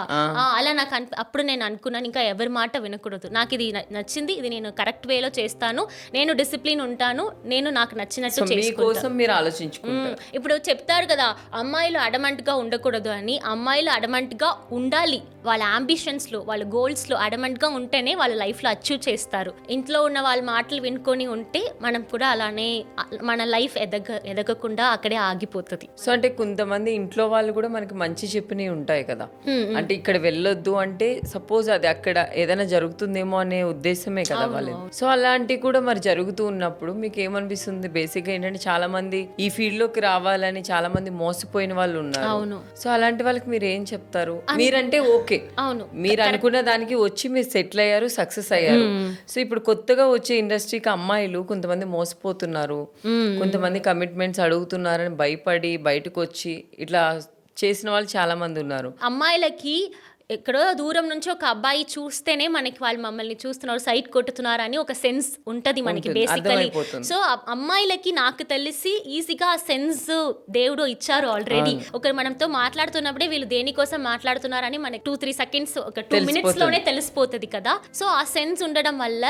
C: అలా నాకు అప్పుడు నేను అనుకున్నాను, ఇంకా ఎవరి మాట వినకూడదు, నాకు ఇది నచ్చింది, ఇది నేను కరెక్ట్ వేలో చేస్తాను, నేను డిసిప్లిన్ ఉంటాను, నేను నాకు నచ్చినట్టు చేసుకుంటాను.
A: మీరు ఆలోచించుకుంటారు.
C: ఇప్పుడు చెప్తారు కదా అమ్మాయిలు అడమంట్ గా ఉండకూడదు అని. అమ్మాయిలు అడమంట్ గా ఉండాలి, వాళ్ళ అంబిషన్స్ లో వాళ్ళ గోల్స్ లో అడమంట్ గా ఉంటేనే వాళ్ళ లైఫ్ లో అచీవ్ చేస్తారు. ఇంట్లో ఉన్న వాళ్ళ మాటలు వినుకొని ఉంటే మనం కూడా అలానే మన లైఫ్ ఎదగకుండా అక్కడే ఆగిపోతుంది.
A: సో అంటే కొంతమంది ఇంట్లో వాళ్ళు కూడా మనకి మంచి చెప్పినవి ఉంటాయి కదా, అంటే ఇక్కడ వెళ్ళొద్దు అంటే సపోజ్ అది అక్కడ ఏదైనా జరుగుతుందేమో అనే ఉద్దేశమే కదా వాళ్ళు. సో అలాంటివి కూడా మరి జరుగుతూ ఉన్నప్పుడు మీకు ఏమనిపిస్తుంది? బేసిక్ గా ఏంటంటే చాలా మంది ఈ ఫీల్డ్ లోకి రావాలని చాలా మంది మోసపోయిన వాళ్ళు ఉన్నారు. సో అలాంటి వాళ్ళకి మీరు ఏం చెప్తారు? మీరంటే ఓకే,
C: అవును,
A: మీరు అనుకున్న దానికి వచ్చి మీరు సెటిల్ అయ్యారు, సక్సెస్ అయ్యారు. సో ఇప్పుడు కొత్తగా వచ్చే ఇండస్ట్రీకి అమ్మాయిలు కొంతమంది మోసపోతున్నారు, కొంతమంది కమిట్మెంట్స్ అడుగుతున్నారని భయపడి బయటకు వచ్చి ఇట్లా చేసిన వాళ్ళు చాలా మంది ఉన్నారు.
C: అమ్మాయిలకి ఎక్కడో దూరం నుంచి ఒక అబ్బాయి చూస్తేనే మనకి వాళ్ళు మమ్మల్ని చూస్తున్నారు, సైట్ కొట్టుతున్నారు అని ఒక సెన్స్ ఉంటది మనకి బేసికలీ. సో అమ్మాయిలకి నాకు తెలిసి ఈజీగా ఆ సెన్స్ దేవుడు ఇచ్చారు ఆల్రెడీ. ఒకరు మనతో మాట్లాడుతున్నప్పుడే వీళ్ళు దేనికోసం మాట్లాడుతున్నారని మనకి 2-3 seconds ఒక 2 minutes లోనే తెలిసిపోతుంది కదా. సో ఆ సెన్స్ ఉండడం వల్ల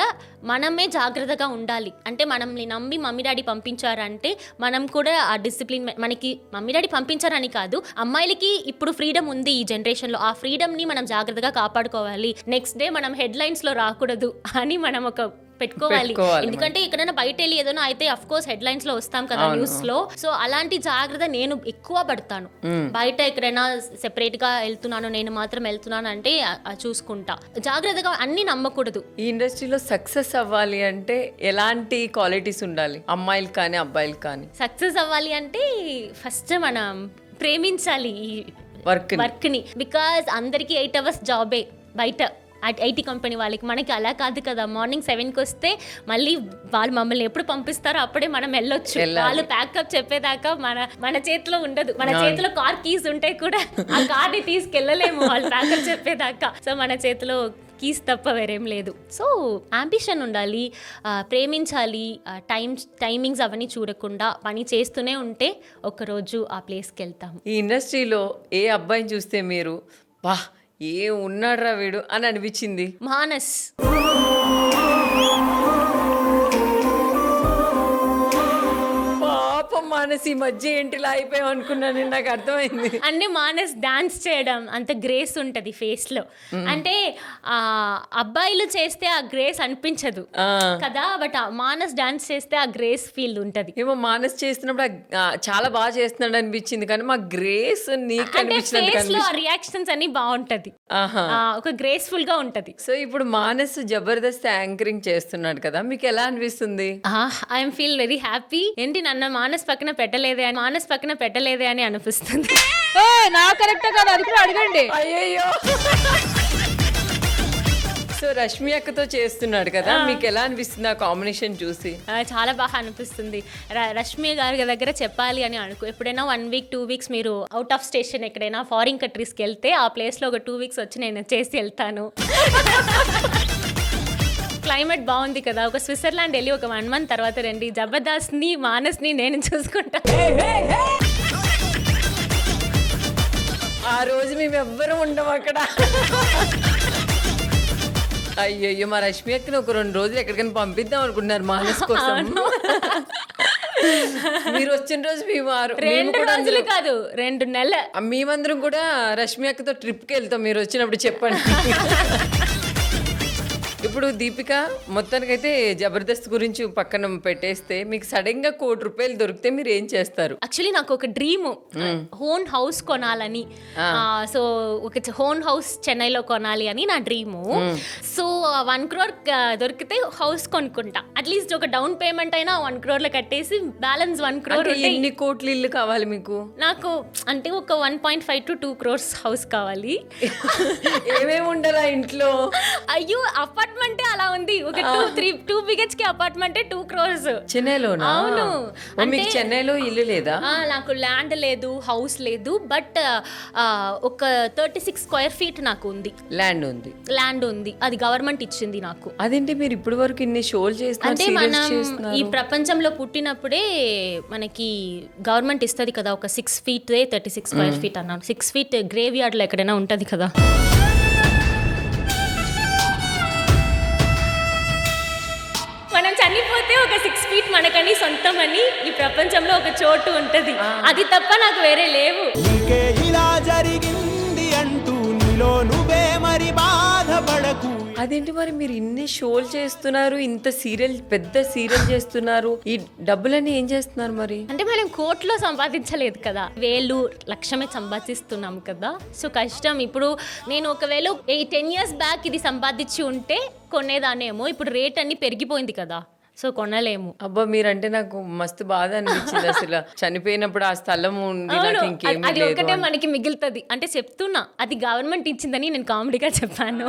C: మనమే జాగ్రత్తగా ఉండాలి. అంటే మనల్ని నమ్మి మమ్మీ డాడీ పంపించారంటే మనం కూడా ఆ డిసిప్లిన్, మనకి మమ్మీ డాడీ పంపించారని కాదు, అమ్మాయిలకి ఇప్పుడు ఫ్రీడమ్ ఉంది ఈ జనరేషన్ లో, ఆ ఫ్రీడమ్ ని మనం జాగ్రత్తగా కాపాడుకోవాలి. నెక్స్ట్ డే మనం హెడ్ లైన్స్ లో రాకూడదు అని మనం ఒక పెట్టుకోవాలి. ఎందుకంటే ఎక్కడైనా బయట వెళ్ళి ఏదైనా అయితే అఫ్ కోర్స్ హెడ్ లైన్స్ లో వస్తాం కదా న్యూస్ లో. సో అలాంటి జాగ్రత్త నేను ఎక్కువ పడతాను. బయట ఎక్కడైనా సెపరేట్ గా వెళ్తున్నాను, నేను మాత్రం వెళ్తున్నాను అంటే చూసుకుంటా, జాగ్రత్తగా అన్ని నమ్మకూడదు.
A: ఈ ఇండస్ట్రీలో సక్సెస్ అవ్వాలి అంటే ఎలాంటి క్వాలిటీస్ ఉండాలి అమ్మాయిలు కానీ అబ్బాయిలు కానీ?
C: సక్సెస్ అవ్వాలి అంటే ఫస్ట్ మనం ప్రేమించాలి ఈ వర్క్ ని. బికాజ్ అందరికి 8 hours జాబే బయట ఐటీ కంపెనీ వాళ్ళకి. మనకి అలా కాదు కదా, మార్నింగ్ 7కి వస్తే మళ్ళీ వాళ్ళు మమ్మల్ని ఎప్పుడు పంపిస్తారో అప్పుడే మనం వెళ్ళొచ్చు. వాళ్ళు ప్యాకప్ చెప్పేదాకా మన చేతిలో ఉండదు. మన చేతిలో కార్ కీస్ ఉంటే కూడా ఆ కార్ని తీసుకెళ్ళలేము వాళ్ళు ప్యాకప్ చెప్పేదాకా. సో మన చేతిలో కీస్ తప్ప వేరేం లేదు. సో అంబిషన్ ఉండాలి, ప్రేమించాలి, టైమింగ్స్ అవన్నీ చూడకుండా పని చేస్తూనే ఉంటే ఒకరోజు ఆ ప్లేస్కి వెళ్తాము.
A: ఈ ఇండస్ట్రీలో ఏ అబ్బాయిని చూస్తే మీరు వా ఏ ఉన్నాడ్రా వీడు అని అనిపించింది?
C: మానస్.
A: పాపం మానసి ఈ మధ్య ఏంటిలా అయిపోయాం అనుకున్నాను, నాకు అర్థమైంది.
C: అంటే మానస్ డాన్స్ చేయడం అంత గ్రేస్ ఉంటది ఫేస్ లో. అంటే అబ్బాయిలు చేస్తే ఆ గ్రేస్ అనిపించదు కదా, బట్ మానస్ డాన్స్ చేస్తే ఆ గ్రేస్ ఫీల్ ఉంటది.
A: ఏమో మానస్ చేస్తున్నప్పుడు చాలా బాగా చేస్తున్నాడు అనిపించింది, కానీ మా గ్రేస్ నీకు
C: అంటే ఫేస్ లో రియాక్షన్స్ అన్ని బాగుంటది, ఒక గ్రేస్ఫుల్ గా ఉంటది.
A: సో ఇప్పుడు మానస్ జబర్దస్త్ యాంకరింగ్ చేస్తున్నాడు కదా, మీకు ఎలా అనిపిస్తుంది?
C: I'm feel very happy. ఏంటి నన్ను మానస్ పక్కన పెట్టలేదే అని అనిపిస్తుంది.
D: నా కరెక్ట్ కాదు, అది కూడా అడగండి.
A: అయ్యయ్యో. సో రష్మి అక్కతో చేస్తున్నాడు కదా, మీకు ఎలా అనిపిస్తుంది ఆ కాంబినేషన్ చూసి?
C: చాలా బాగా అనిపిస్తుంది. రష్మి గారి దగ్గర చెప్పాలి అని అనుకో, ఎప్పుడైనా 1 week 2 weeks మీరు అవుట్ ఆఫ్ స్టేషన్ ఎక్కడైనా ఫారిన్ కంట్రీస్కి వెళ్తే ఆ ప్లేస్లో ఒక 2 weeks వచ్చి నేను చేసి వెళ్తాను. క్లైమేట్ బాగుంది కదా, ఒక స్విట్జర్లాండ్ వెళ్ళి ఒక 1 month తర్వాత రండి, జబర్దస్త్ని మానస్ని నేను చూసుకుంటా.
A: ఆ రోజు మేము ఎవ్వరం ఉండం అక్కడ. అయ్యయ్యో, మా రష్మి అక్కని ఒక 2 రోజులు ఎక్కడికైనా పంపిద్దాం అనుకుంటున్నారు మానస్ కోసం. మీరు వచ్చిన రోజు మేము
C: 2 రోజులు కాదు 2 నెలలు
A: మేమందరం కూడా రష్మి అక్కతో ట్రిప్కి వెళ్తాం, మీరు వచ్చినప్పుడు చెప్పండి. ఇప్పుడు దీపిక, మొత్తానికైతే జబర్దస్త్ గురించి పక్కన పెట్టేస్తే మీకు సడన్ గా ₹1,00,00,000 దొరికితే మీరు ఏం చేస్తారు?
C: యాక్చువల్లీ నాకు ఒక డ్రీమ్, ఓన్ హౌస్ కొనాలని. సో ఒక ఓన్ హౌస్ చెన్నైలో కొనాలి అని నా డ్రీము. సో 1 crore దొరికితే హౌస్ కొనుక్కుంటా. అట్లీస్ట్ ఒక డౌన్ పేమెంట్ అయినా 1 crore కట్టేసి బ్యాలెన్స్ 1 crore.
A: ఎన్ని కోట్ల ఇల్లు కావాలి మీకు?
C: నాకు అంటే ఒక 1.5 to 2 crores హౌస్ కావాలి.
A: ఏమేమి ఉండాలా ఇంట్లో?
C: అయ్యో, అపార్ట్మెంట్ అలా ఉంది, ఒక 2 BHK అపార్ట్మెంట్ 2 crores.
A: చెన్నైలోనా?
C: అవును.
A: మీకు చెన్నైలో ఇల్లు లేదా?
C: నాకు ల్యాండ్ లేదు, హౌస్ లేదు, బట్ ఒక 36 square feet నాకు ఉంది.
A: ల్యాండ్ ఉంది,
C: అది గవర్నమెంట్ ఇచ్చింది నాకు.
A: అదేంటి మీరు ఇప్పటి వరకు ఇన్ని షోలు
C: అంటే మనం ఈ ప్రపంచంలో పుట్టినప్పుడే మనకి గవర్నమెంట్ ఇస్తుంది కదా, ఒక 6 feet 36 square feet అన్నాను. 6 feet గ్రేవ్ యార్డ్ లో ఎక్కడైనా ఉంటది కదా. మనం చనిపోతే ఒక 6 feet మనకని సొంతం అని ఈ ప్రపంచంలో ఒక చోటు ఉంటది, అది తప్ప నాకు వేరే లేవు.
E: ఇలా జరిగింది అంటూ నీలో నువ్వే మరి బాధపడకు.
A: అదేంటి మరి మీరు ఇన్ని షోలు చేస్తున్నారు, ఇంత పెద్ద సీరియల్ చేస్తున్నారు, ఈ డబ్బులన్నీ ఏం చేస్తున్నారు మరి?
C: అంటే మనం కోట్లో సంపాదించలేదు కదా, 1,00,000 సంపాదిస్తున్నాం కదా. సో కష్టం. ఇప్పుడు నేను ఒకవేళ 10 years బ్యాక్ ఇది సంపాదించి ఉంటే కొనేదానేమో, ఇప్పుడు రేట్ అన్ని పెరిగిపోయింది కదా, సో కొనలేము.
A: అబ్బా, మీరంటే నాకు మస్తు బాధ అనిపించింది. అసలు చనిపోయినప్పుడు ఆ స్థలం ఉంది, నాకు ఇంకేమీ
C: అది
A: లేదు.
C: ఒకటే మనకి మిగులుతుంది అంటే చెప్తున్నా, అది గవర్నమెంట్ ఇచ్చిందని నేను కామెడీగా చెప్పాను.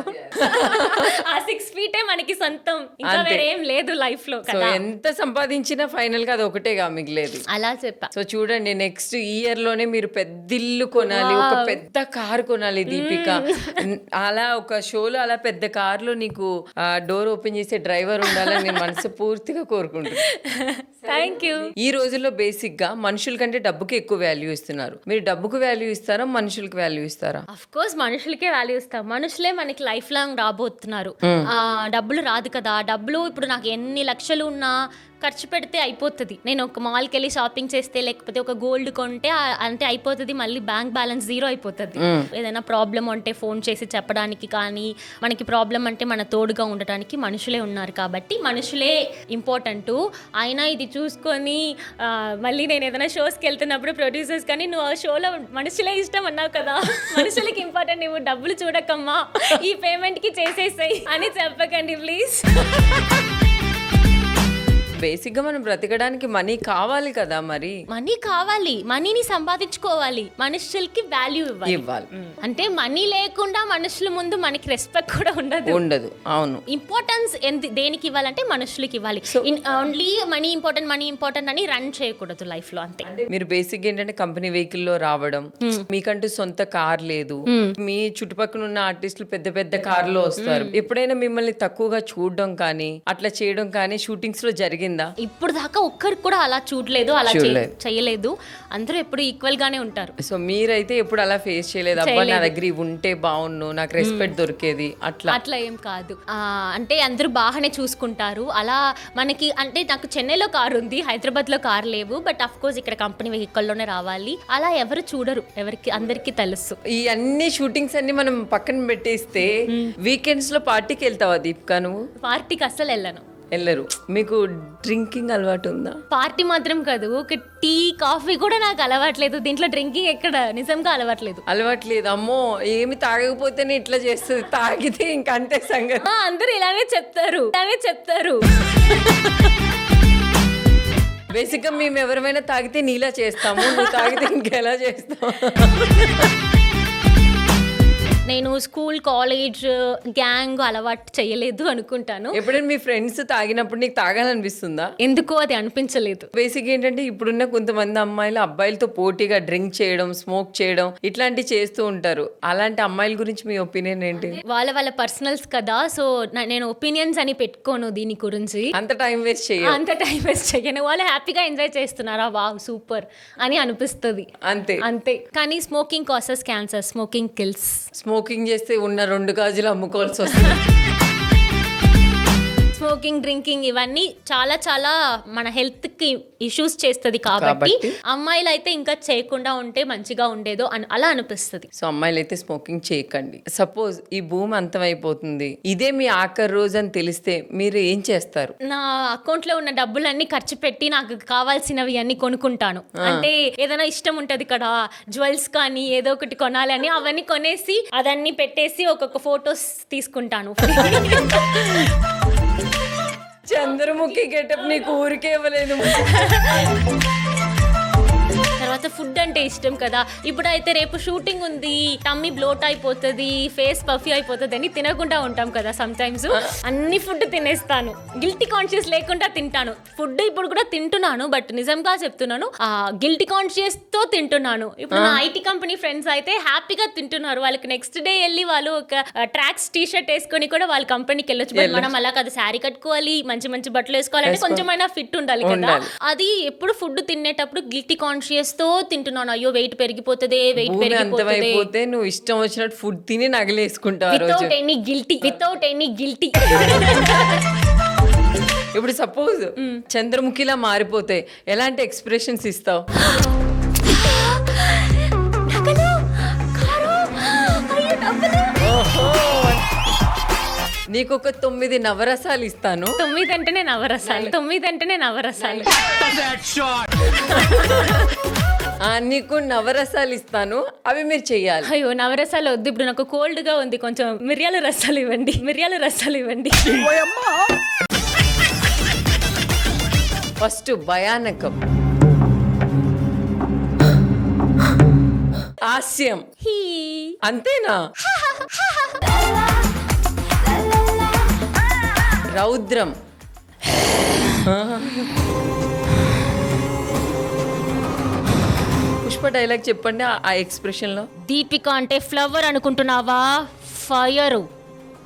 C: ఆ 6 feet మనకి సొంతం, ఇంకా వేరే ఏం లేదు లైఫ్ లో
A: సో
C: కదా.
A: ఎంత సంపాదించినా ఫైనల్ గా అది ఒకటేగా మిగిలేదు.
C: అలా చెప్పా.
A: సో చూడండి, నెక్స్ట్ ఇయర్ లోనే మీరు పెద్ద ఇల్లు కొనాలి, ఒక పెద్ద కార్ కొనాలి దీపిక. అలా ఒక షోలో అలా పెద్ద కార్ లో నీకు డోర్ ఓపెన్ చేసే డ్రైవర్ ఉండాలని నేను మనసు పూర్తిగా కోరుకుంటున్నాను.
C: Thank you.
A: ఈ రోజుల్లో బేసిక్ గా మనుషుల కంటే డబ్బుకి ఎక్కువ వాల్యూ ఇస్తున్నారు. మీరు డబ్బుకు వాల్యూ ఇస్తారా, మనుషులకి వాల్యూ ఇస్తారా?
C: అఫ్ కోర్స్ మనుషులకే వాల్యూ ఇస్తాం. మనుషులే మనకి లైఫ్ లాంగ్ రాబోతున్నారు. డబ్బులు రాదు కదా. డబ్బులు ఇప్పుడు నాకు ఎన్ని లక్షలు ఉన్నా ఖర్చు పెడితే అయిపోతుంది. నేను ఒక మాల్కి వెళ్ళి షాపింగ్ చేస్తే, లేకపోతే ఒక గోల్డ్ కొంటే అంటే అయిపోతుంది, మళ్ళీ బ్యాంక్ బ్యాలెన్స్ 0 అయిపోతుంది. ఏదైనా ప్రాబ్లం అంటే ఫోన్ చేసి చెప్పడానికి కానీ, మనకి ప్రాబ్లం అంటే మన తోడుగా ఉండటానికి మనుషులే ఉన్నారు. కాబట్టి మనుషులే ఇంపార్టెంట్. అయినా ఇది చూసుకొని మళ్ళీ నేను ఏదైనా షోస్కి వెళ్తున్నప్పుడు ప్రొడ్యూసర్స్ కానీ, నువ్వు ఆ షోలో మనుషులే ఇష్టం అన్నావు కదా, మనుషులకి ఇంపార్టెంట్, నువ్వు డబ్బులు చూడకమ్మా, ఈ పేమెంట్కి చేసేసాయి అని చెప్పకండి ప్లీజ్.
A: బేసిక్ గా మనం బ్రతకడానికి మనీ కావాలి కదా మరి.
C: మనీ కావాలి, మనీని సంపాదించుకోవాలి, మనుషులకి వాల్యూ
A: ఇవ్వాలి.
C: అంటే మనీ లేకుండా మనుషుల ముందు మనకి రెస్పెక్ట్ కూడా
A: ఉండదు. అవును.
C: ఇంపార్టెన్స్ దేనికి ఇవ్వాలంటే మనుషులకి ఇవ్వాలి. ఓన్లీ మనీ ఇంపార్టెంట్ అని రన్ చేయకూడదు లైఫ్ లో, అంతే.
A: మీరు బేసిక్ ఏంటంటే కంపెనీ వెహికల్ లో రావడం, మీకంటూ సొంత కార్ లేదు, మీ చుట్టుపక్కల ఉన్న ఆర్టిస్టులు పెద్ద పెద్ద కార్లో వస్తారు. ఎప్పుడైనా మిమ్మల్ని తక్కువగా చూడడం కానీ అట్లా చేయడం కానీ షూటింగ్స్ లో జరిగిందా?
C: ఇప్పుడు దాకా ఒక్కరికి కూడా అలా చూడలేదు, అలా చేయలేదు. అందరూ ఎప్పుడు ఈక్వల్ గానే ఉంటారు.
A: సో మీరైతే ఎప్పుడు అలా ఫేస్ చేయలేదు, అబ్బా నా దగ్గర ఇవి ఉంటే బాగుండు, నాకు రెస్పెక్ట్ దొరికేది
C: అట్లా ఏం కాదు. అంటే అందరూ బాగానే చూసుకుంటారు. అలా మనకి అంటే నాకు చెన్నైలో కారు ఉంది, హైదరాబాద్ లో కార్ లేవు. బట్ అఫ్ కోర్స్ ఇక్కడ కంపెనీ వెహికల్ లోనే రావాలి. అలా ఎవరు చూడరు, అందరికి తెలుసు.
A: ఈ అన్ని షూటింగ్స్ అన్ని మనం పక్కన పెట్టేస్తే వీకెండ్స్ లో పార్టీకి వెళ్తావా దీపికా? నువ్వు
C: పార్టీకి అస్సలు
A: వెళ్ళరు. మీకు డ్రింకింగ్ అలవాటు ఉందా?
C: పార్టీ మాత్రం కాదు, ఒక టీ కాఫీ కూడా నాకు అలవాట్లేదు. దీంట్లో డ్రింకింగ్ ఎక్కడ, నిజంగా అలవాట్లేదు. అమ్మో ఏమి తాగకపోతేనే ఇట్లా చేస్తుంది, తాగితే ఇంకంతే సంగతి. అందరూ ఇలానే చెప్తారు.
A: బేసిక్ గా మేము ఎవరైనా తాగితే నీలా చేస్తాము, నువ్వు తాగితే ఇంకెలా చేస్తావు?
C: నేను స్కూల్, కాలేజ్, గ్యాంగ్ అలవాటు చేయలేదు అనుకుంటాను.
A: ఎప్పుడైనా మీ ఫ్రెండ్స్ తాగినప్పుడు నీకు తాగాలనిపిస్తుందా?
C: ఎందుకో అది అనిపించలేదు.
A: బేసిక్ ఏంటంటే ఇప్పుడున్న కొంతమంది అమ్మాయిలు అబ్బాయిలతో పోటీగా డ్రింక్ చేయడం, స్మోక్ చేయడం ఇట్లాంటివి చేస్తూ ఉంటారు. అలాంటి అమ్మాయిల గురించి మీ ఒపీనియన్ ఏంటి?
C: వాళ్ళ పర్సనల్స్ కదా, సో నేను ఒపీనియన్స్ అని పెట్టుకోను దీని గురించి.
A: అంత టైం వేస్ట్
C: చేయను. వాళ్ళు హ్యాపీగా ఎంజాయ్ చేస్తున్నారా, వావ్ సూపర్ అని అనిపిస్తుంది, అంతే. కానీ smoking causes cancer, smoking kills.
A: Smoking చేస్తే ఉన్న 2 గాజులు అమ్ముకోవాల్సి వస్తుంది.
C: స్మోకింగ్, డ్రింకింగ్ ఇవన్నీ చాలా చాలా మన హెల్త్ కి ఇష్యూస్ చేస్తుంది. కాబట్టి అమ్మాయిలు అయితే ఇంకా చేయకుండా ఉంటే మంచిగా ఉండేదో అని అలా అనిపిస్తుంది.
A: సో అమ్మాయిలు అయితే స్మోకింగ్ చేయకండి. సపోజ్ ఈ భూమి అంతమైపోతుంది, ఇదే మీ ఆఖరి రోజు అని తెలిస్తే మీరు ఏం చేస్తారు?
C: నా అకౌంట్ లో ఉన్న డబ్బులన్నీ ఖర్చు పెట్టి నాకు కావాల్సినవి అన్ని కొనుక్కుంటాను. అంటే ఏదైనా ఇష్టం ఉంటది కదా, జ్యువెల్స్ కానీ ఏదో ఒకటి కొనాలని, అవన్నీ కొనేసి అదన్నీ పెట్టేసి ఒక్కొక్క ఫొటోస్ తీసుకుంటాను.
A: చంద్రముఖి గెటప్ నీకు ఊరికే ఇవ్వలేదు.
C: తర్వాత ఫుడ్ అంటే ఇష్టం కదా. ఇప్పుడైతే రేపు షూటింగ్ ఉంది, టమ్మీ బ్లోట్ అయిపోతుంది, ఫేస్ పఫీ అయిపోతుంది అని తినకుండా ఉంటాం కదా సమ్ టైమ్స్. అన్ని ఫుడ్ తినేస్తాను, గిల్టీ కాన్షియస్ లేకుండా తింటాను. ఫుడ్ ఇప్పుడు కూడా తింటున్నాను, బట్ నిజంగా చెప్తున్నాను, గిల్టీ కాన్షియస్ తో తింటున్నాను. ఇప్పుడు నా ఐటీ కంపెనీ ఫ్రెండ్స్ అయితే హ్యాపీగా తింటున్నారు. వాళ్ళకి నెక్స్ట్ డే వెళ్ళి వాళ్ళు ఒక ట్రాక్స్ టీ షర్ట్ వేసుకొని కూడా వాళ్ళ కంపెనీకి వెళ్ళొచ్చు. బట్ మనం అలా కాదు, శారీ కట్టుకోవాలి, మంచి మంచి బట్టలు వేసుకోవాలంటే కొంచెమైనా ఫిట్ ఉండాలి కదా. అది ఎప్పుడు ఫుడ్ తినేటప్పుడు గిల్టీ కాన్షియస్ తో తింటున్నాను. అయ్యో వెయిట్ పెరిగిపోతుంది,
A: నువ్వు ఇష్టం వచ్చినట్టు ఫుడ్ తిని నగలేసుకుంటావు
C: వితౌట్ ఎనీ గిల్టీ.
A: ఇప్పుడు సపోజ్ చంద్రముఖిలా మారిపోతే ఎలాంటి ఎక్స్ప్రెషన్స్ ఇస్తావు? నీకు ఒక 9 నవరసాలు ఇస్తాను.
C: 9 అంటేనే నవరసాలు.
A: నీకు నవరసాలు ఇస్తాను, అవి మీరు చెయ్యాలి.
C: అయ్యో నవరసాలు వద్దు, ఇప్పుడు నాకు కోల్డ్ గా ఉంది, కొంచెం మిరియాల రసాలు ఇవ్వండి.
A: ఫస్ట్ భయానకం, హాస్యం, అంతేనా? రౌద్రం, పుష్ప డైలాగ్ చెప్పండి ఆ ఎక్స్ప్రెషన్ లో.
C: దీపిక అంటే ఫ్లవర్ అనుకుంటున్నావా, ఫైర్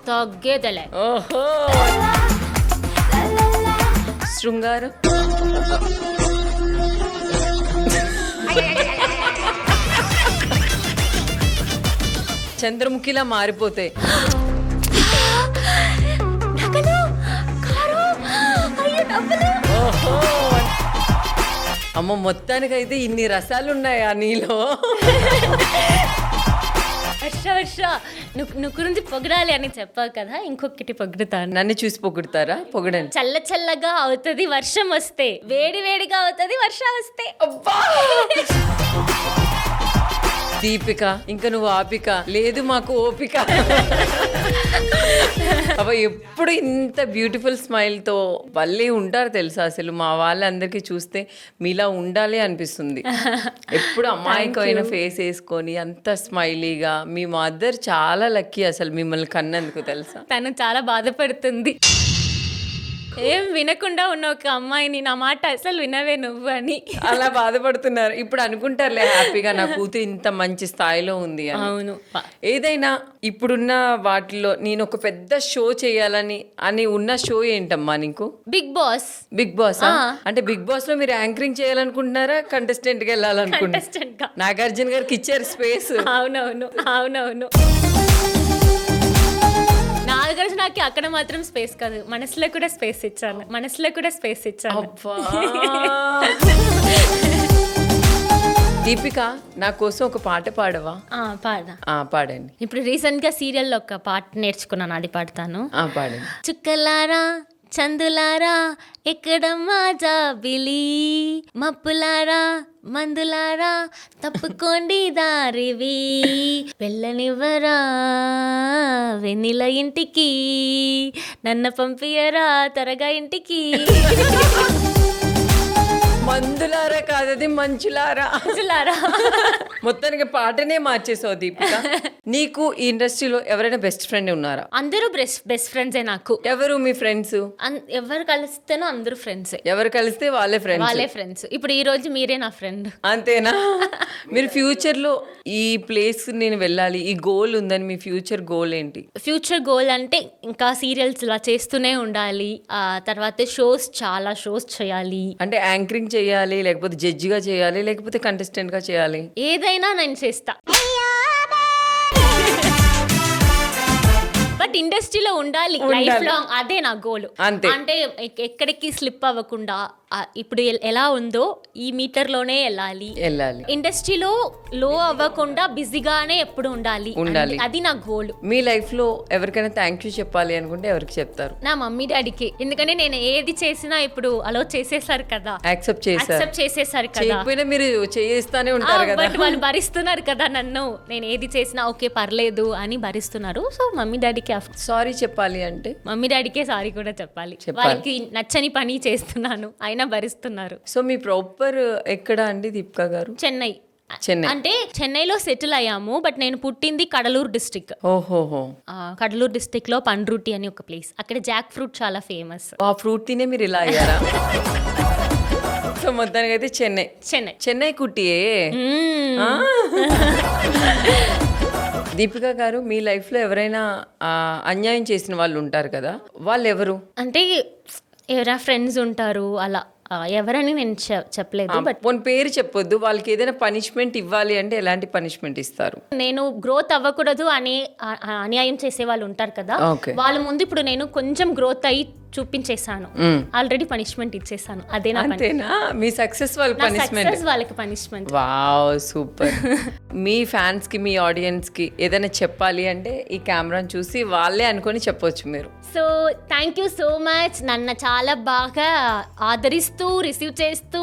C: తగ్గేదలే.
A: ఓహో. శృంగారం, చంద్రముఖిలా మారిపోతే అమ్మ మొత్తానికైతే ఇన్ని రసాలు ఉన్నాయా నీలో?
C: హర్ష నువ్వు గురించి పొగడాలి అని చెప్పావు కదా, ఇంకొకటి పొగుడుతాను.
A: నన్ను చూసి పొగుడుతారా? పొగడండి.
C: చల్లగా అవుతుంది వర్షం వస్తే, వేడిగా అవుతుంది వర్షం వస్తే.
A: దీపిక ఇంకా నువ్వు ఆపిక లేదు మాకు ఓపిక. అబ్బా ఎప్పుడు ఇంత బ్యూటిఫుల్ స్మైల్ తో భలే ఉంటారు తెలుసా. అసలు మా వాళ్ళందరికీ చూస్తే మీలా ఉండాలి అనిపిస్తుంది. ఎప్పుడు అమాయకమైన ఫేస్ వేసుకొని అంత స్మైలీగా. మీ మదర్ చాలా లక్కీ అసలు మిమ్మల్ని కన్నందుకు తెలుసా.
C: తను చాలా బాధపడుతుంది. ఏం వినకుండా ఉన్న ఒక అమ్మాయిని నా మాట అసలు వినవే నువ్వు అని
A: అలా బాధపడుతున్నారు. ఇప్పుడు అనుకుంటారులే హ్యాపీగా నా కూతురు ఇంత మంచి స్థాయిలో ఉంది అని.
C: అవును.
A: ఏదైనా ఇప్పుడున్న వాటిలో నేను ఒక పెద్ద షో చేయాలని అని ఉన్న షో ఏంటమ్మా నీకు?
C: Bigg Boss.
A: బిగ్ బాస్ అంటే బిగ్ బాస్ లో మీరు యాంకరింగ్ చేయాలనుకుంటున్నారా, కంటెస్టెంట్ గా వెళ్ళాలనుకుంటున్నారా?
C: Contestant గా.
A: నాగార్జున గారికి ఇచ్చారు స్పేస్.
C: అవునవును. నాగార్జునకి అక్కడ మాత్రం స్పేస్ కాదు, మనసులో కూడా స్పేస్ ఇచ్చాను.
A: అబ్బా. దీపిక నా కోసం ఒక పాట పాడవా?
C: పాడదా?
A: పాడండి.
C: ఇప్పుడు రీసెంట్ గా సీరియల్లో ఒక పాట నేర్చుకున్నాను, అది పాడతాను.
A: పాడండి.
C: చుక్కలారా చందులారా ఎక్కడమ్మా జాబిలి, మప్పులారా మందులారా తప్పుకోండి దారివి, వెళ్ళనివ్వరా వెన్నెల ఇంటికి, నన్ను పంపియరా త్వరగా ఇంటికి.
A: మందులారా కాదది మంచులారా. మొత్తానికి పాటనే మార్చేసావు దీపిక. నీకు ఈ ఇండస్ట్రీలో ఎవరైనా బెస్ట్ ఫ్రెండ్ ఉన్నారా?
C: అందరూ బెస్ట్ ఫ్రెండ్సే నాకు.
A: ఎవరు మీ ఫ్రెండ్స్?
C: ఎవరు కలిస్తేనో అందరూ ఫ్రెండ్సే.
A: ఎవరు కలిస్తే వాళ్ళే
C: ఫ్రెండ్స్. ఇప్పుడు ఈ రోజు మీరే నా ఫ్రెండ్.
A: అంతేనా? మీరు ఫ్యూచర్ లో ఈ ప్లేస్ నేను వెళ్ళాలి, ఈ గోల్ ఉందని మీ ఫ్యూచర్ గోల్ ఏంటి?
C: ఫ్యూచర్ గోల్ అంటే ఇంకా సీరియల్స్ ఇలా చేస్తూనే ఉండాలి, ఆ తర్వాత చాలా షోస్ చేయాలి.
A: అంటే యాంకరింగ్ చేయాలి, లేకపోతే జడ్జిగా చేయాలి, లేకపోతే కంటెస్టెంట్ గా చేయాలి?
C: ఏదైనా నేను చేస్తా, బట్ ఇండస్ట్రీలో ఉండాలి లైఫ్ లాంగ్. అదే నా గోల్. అంటే ఎక్కడికి స్లిప్ అవ్వకుండా ఇప్పుడు ఎలా ఉందో ఈ మీటర్ లోనే వెళ్ళాలి. ఇండస్ట్రీలో లో అవ్వకుండా బిజీగానే ఎప్పుడు ఉండాలి. అది నా గోల్.
A: మీ లైఫ్ లో ఎవరికైనా థ్యాంక్ యూ చెప్పాలి అనుకుంటే ఎవరికి చెప్తారు?
C: నా మమ్మీ డాడీకి. ఎందుకంటే నేను ఏది చేసినా ఇప్పుడు అలో చేసేసారు కదా,
A: యాక్సెప్ట్ చేసేసారు కదా.
C: చేయకపోయినా
A: మీరు చేస్తానే ఉంటారు కదా,
C: బట్ వాళ్ళు భరిస్తున్నారు కదా నన్ను. నేను ఏది చేసినా ఓకే పర్లేదు అని భరిస్తున్నారు. సో మమ్మీ డాడీకి
A: సారీ చెప్పాలి అంటే
C: మమ్మీ డాడీకే సారీ కూడా చెప్పాలి. వాళ్ళకి నచ్చని పని చేస్తున్నాను అయినా భరిస్తున్నారు.
A: సో మీ ప్రాపర్ ఎక్కడ అండి దీపిక గారు?
C: చెన్నై. అంటే చెన్నైలో సెటిల్ అయ్యాము, బట్ నేను పుట్టింది కడలూరు డిస్ట్రిక్ట్.
A: ఓహోహో.
C: కడలూరు డిస్ట్రిక్ట్ లో పండ్రుటి అని ఒక ప్లేస్, అక్కడ జాక్ ఫ్రూట్ చాలా ఫేమస్.
A: ఆ ఫ్రూట్ తినే మీరు ఇలా అయ్యారా? సో మొత్తానికి అయితే చెన్నై కుట్టియే. దీపిక గారు, మీ లైఫ్ లో ఎవరైనా అన్యాయం చేసిన వాళ్ళు ఉంటారు కదా, వాళ్ళు ఎవరు?
C: అంటే ఎవరైనా ఫ్రెండ్స్ ఉంటారు అలా, ఎవరని నేను చెప్పలేదు. బట్
A: పేరు చెప్పొద్దు. వాళ్ళకి ఏదైనా పనిష్మెంట్ ఇవ్వాలి అంటే ఎలాంటి పనిష్మెంట్ ఇస్తారు?
C: నేను గ్రోత్ అవ్వకూడదు అని అన్యాయం చేసే వాళ్ళు ఉంటారు కదా, వాళ్ళ ముందు ఇప్పుడు నేను కొంచెం గ్రోత్ అయ్యి చూపించేసాను, ఆల్రెడీ పనిష్మెంట్ ఇచ్చేసాను. అదేనా?
A: మీ సక్సెస్
C: వాళ్ళకి పనిష్మెంట్.
A: Wow, super. మీ ఫ్యాన్స్ కి, మీ ఆడియన్స్ కి ఏదైనా చెప్పాలి అంటే ఈ కెమెరాని చూసి వాళ్ళే అనుకొని చెప్పొచ్చు మీరు.
C: So thank you so much. నన్ను చాలా బాగా ఆదరిస్తూ రిసీవ్ చేస్తూ,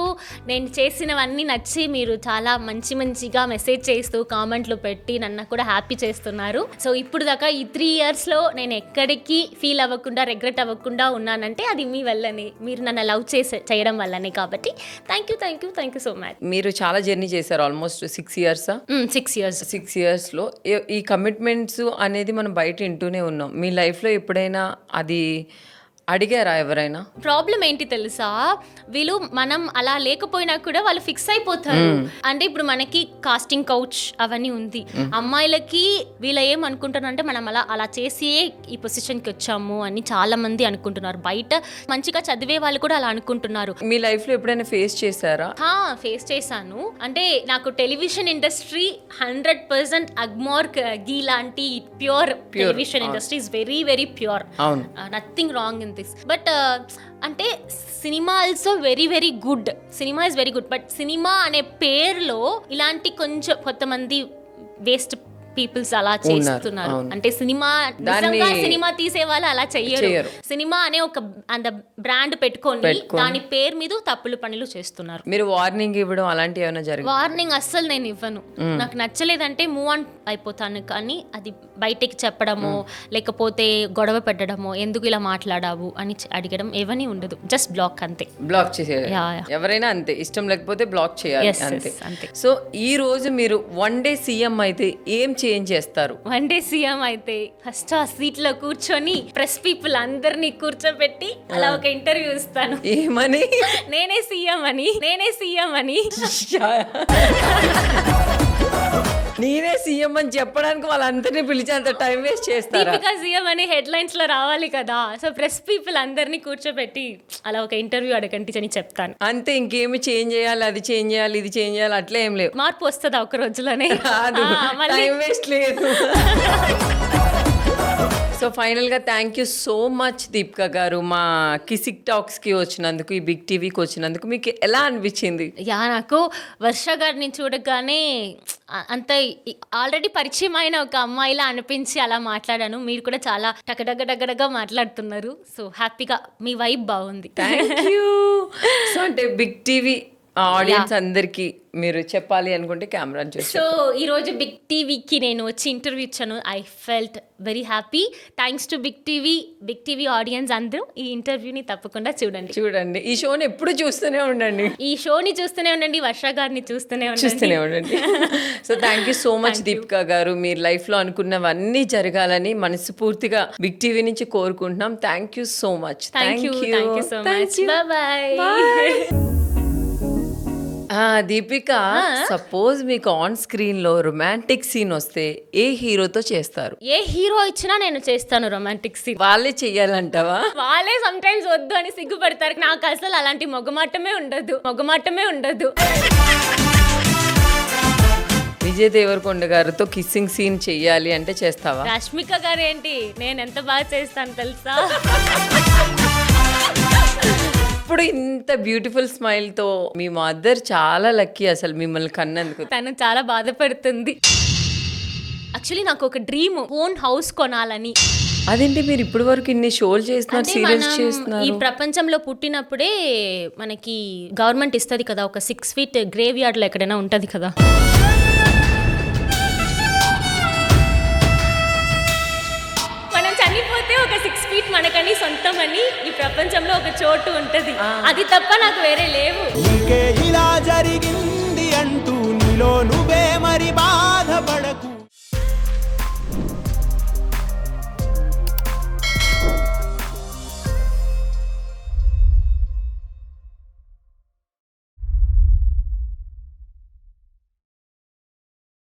C: నేను చేసినవన్నీ నచ్చి మీరు చాలా మంచిగా మెసేజ్ చేస్తూ కామెంట్లు పెట్టి నన్ను కూడా హ్యాపీ చేస్తున్నారు. సో ఇప్పుడు దాకా ఈ 3 years లో నేను ఎక్కడికి ఫీల్ అవ్వకుండా, రిగ్రెట్ అవ్వకుండా ఉన్నానంటే అది మీ వల్లనే, మీరు నన్ను లవ్ చేయడం వల్లనే. కాబట్టి థ్యాంక్ యూ సో మచ్.
A: మీరు చాలా జర్నీ చేశారు, ఆల్మోస్ట్ 6 years. 6 years లో ఈ కమిట్మెంట్స్ అనేది మనం బయట వింటూనే ఉన్నాం. మీ లైఫ్లో ఎప్పుడైనా అది అడిగారా ఎవరైనా?
C: ప్రాబ్లం ఏంటి తెలుసా, వీళ్ళు మనం అలా లేకపోయినా కూడా వాళ్ళు ఫిక్స్ అయిపోతారు. అంటే ఇప్పుడు మనకి కాస్టింగ్ కౌచ్ అవన్నీ ఉంది, అమ్మాయిలకి వీళ్ళు ఏమనుకుంటున్నారు అంటే మనం అలా చేసి ఈ పొజిషన్ కి వచ్చాము అని చాలా మంది అనుకుంటున్నారు. బయట మంచిగా చదివే వాళ్ళు కూడా అలా అనుకుంటున్నారు.
A: మీ లైఫ్ లో ఎప్పుడైనా ఫేస్ చేశారా?
C: ఫేస్ చేశాను. అంటే నాకు టెలివిజన్ ఇండస్ట్రీ 100% అగ్మోర్ గీ లాంటి pure television industry is very very pure, nothing wrong in this. But అంటే cinema also very very good, cinema is very good, but cinema అనే పేరులో ఇలాంటి కొంచెం కొంతమంది వేస్ట్ పీపుల్స్ అలా చేస్తున్నారు.
A: అవును.
C: అంటే సినిమా నిజంగా సినిమా తీసే వాళ్ళు అలా చెయ్యరు. సినిమా అనే ఒక అంత బ్రాండ్ పెట్టుకొని దాని పేరు మీద తప్పులు పనులు చేస్తున్నారు.
A: మీరు వార్నింగ్ ఇవ్వడం అలాంటివి ఏమైనా జరిగింది?
C: వార్నింగ్ అస్సలు నేను ఇవ్వను. నాకు నచ్చలేదంటే మూవ్ ఆన్ అయిపోతాను, కానీ అది బయటికి చెప్పడమో లేకపోతే గొడవ పెట్టడమో ఎందుకు ఇలా మాట్లాడావు అని అడగడం ఏవని ఉండదు. జస్ట్ బ్లాక్ అంతే.
A: బ్లాక్ చేసేది ఎవరైనా అంతే, ఇష్టం లేకపోతే బ్లాక్ చేయాలి అంతే. సో ఈ రోజు మీరు వన్ డే సీఎం అయితే ఏం చేంజ్ చేస్తారు?
C: వన్ డే సీఎం అయితే ఫస్ట్ ఆ సీట్ లో కూర్చొని ప్రెస్ పీపుల్ అందరినీ కూర్చోబెట్టి అలా ఒక ఇంటర్వ్యూ ఇస్తాను.
A: ఏమని?
C: నేనే సీఎం అని
A: నేనే సీఎం అని చెప్పడానికి వాళ్ళందరినీ పిలిచి అంత టైం వేస్ట్ చేస్తారా?
C: దీపికా సీఎం అని హెడ్లైన్స్ లో రావాలి కదా. సో ప్రెస్ పీపుల్ అందరినీ కూర్చోబెట్టి అలా ఒక ఇంటర్వ్యూ అడగండి అని చెప్తాను
A: అంతే. ఇంకేమి చేంజ్ చేయాలి, అది చేంజ్ చేయాలి, ఇది చేంజ్ చేయాలి అట్లా ఏం లేవు.
C: మార్పు వస్తుందా ఒక రోజులోనే?
A: టైం వేస్ట్ లేదు. సో ఫైనల్ గా thank you so much Deepika గారు, మా కిసిక్ టాక్స్ కి వచ్చినందుకు, ఈ బిగ్ టీవీకి వచ్చినందుకు. మీకు ఎలా అనిపించింది?
C: నాకు వర్ష గారిని చూడగానే అంత ఆల్రెడీ పరిచయం అయిన ఒక అమ్మాయిలా అనిపించి అలా మాట్లాడాను. మీరు కూడా చాలా టకడగడగడగా మాట్లాడుతున్నారు. సో హ్యాపీగా, మీ వైబ్ బాగుంది.
A: Thank you. సో అంటే బిగ్ టీవీ ఆడియన్స్ అందరికి మీరు చెప్పాలి అనుకుంటే కెమెరా చూసి.
C: సో ఈరోజు బిగ్ టీవీకి నేను వచ్చి ఇంటర్వ్యూ ఇచ్చాను. I felt very happy. Thanks to big TV audience అందరూ ఈ ఇంటర్వ్యూని తప్పకుండా చూడండి.
A: ఈ షోని ఎప్పుడు చూస్తూనే ఉండండి.
C: వర్ష గారిని చూస్తూనే
A: ఉండండి. So thank you so much Deepika గారు. మీరు లైఫ్ లో అనుకున్నవన్నీ జరగాలని మనస్ఫూర్తిగా బిగ్ టీవీ నుంచి కోరుకుంటున్నాం. Thank you so much.
C: Thank you so much. Bye.
A: Deepika, suppose మీకు ఆన్ స్క్రీన్ లో రొమాంటిక్ సీన్ వస్తే ఏ హీరోతో చేస్తారు?
C: ఏ హీరో ఇచ్చినా నేను చేస్తాను రొమాంటిక్ సీన్.
A: వాళ్ళే చెయ్యాలంటావా?
C: వాళ్ళే సమ్ టైమ్స్ వద్దు అని సిగ్గుపడతారు. నాకు అసలు అలాంటి మొగమాటమే ఉండదు.
A: విజయ్ దేవరకొండ గారితో కిస్సింగ్ సీన్ చెయ్యాలి అంటే చేస్తావా?
C: రష్మిక గారు ఏంటి, నేను ఎంత బాగా చేస్తాను తెలుసా?
A: ఇప్పుడు ఇంత బ్యూటిఫుల్ స్మైల్ తో మీ మదర్ చాలా లక్కీ అసలు మిమ్మల్ని కన్నందుకు.
C: తను చాలా బాధపడుతుంది. యాక్చువల్లీ నాకు ఒక డ్రీమ్, ఓన్ హౌస్ కొనాలని.
A: అదేంటి మీరు ఇప్పటి వరకు ఇన్ని షోలు చేస్తున్నారు, సీరియల్స్ చేస్తున్నారు?
C: ఈ ప్రపంచంలో పుట్టినప్పుడే మనకి గవర్నమెంట్ ఇస్తుంది కదా, ఒక 6 feet గ్రేవ్ యార్డ్ లో ఎక్కడైనా ఉంటది కదా. మనం చనిపోతే ఒక 6 feet మనకని సొంతమని ఈ ప్రపంచంలో ఒక చోటు ఉంటది. అది తప్ప నాకు వేరే లేవు.
E: నీకే ఇలా జరిగింది అంటూ నీలో నువ్వే మరి బాధపడకు.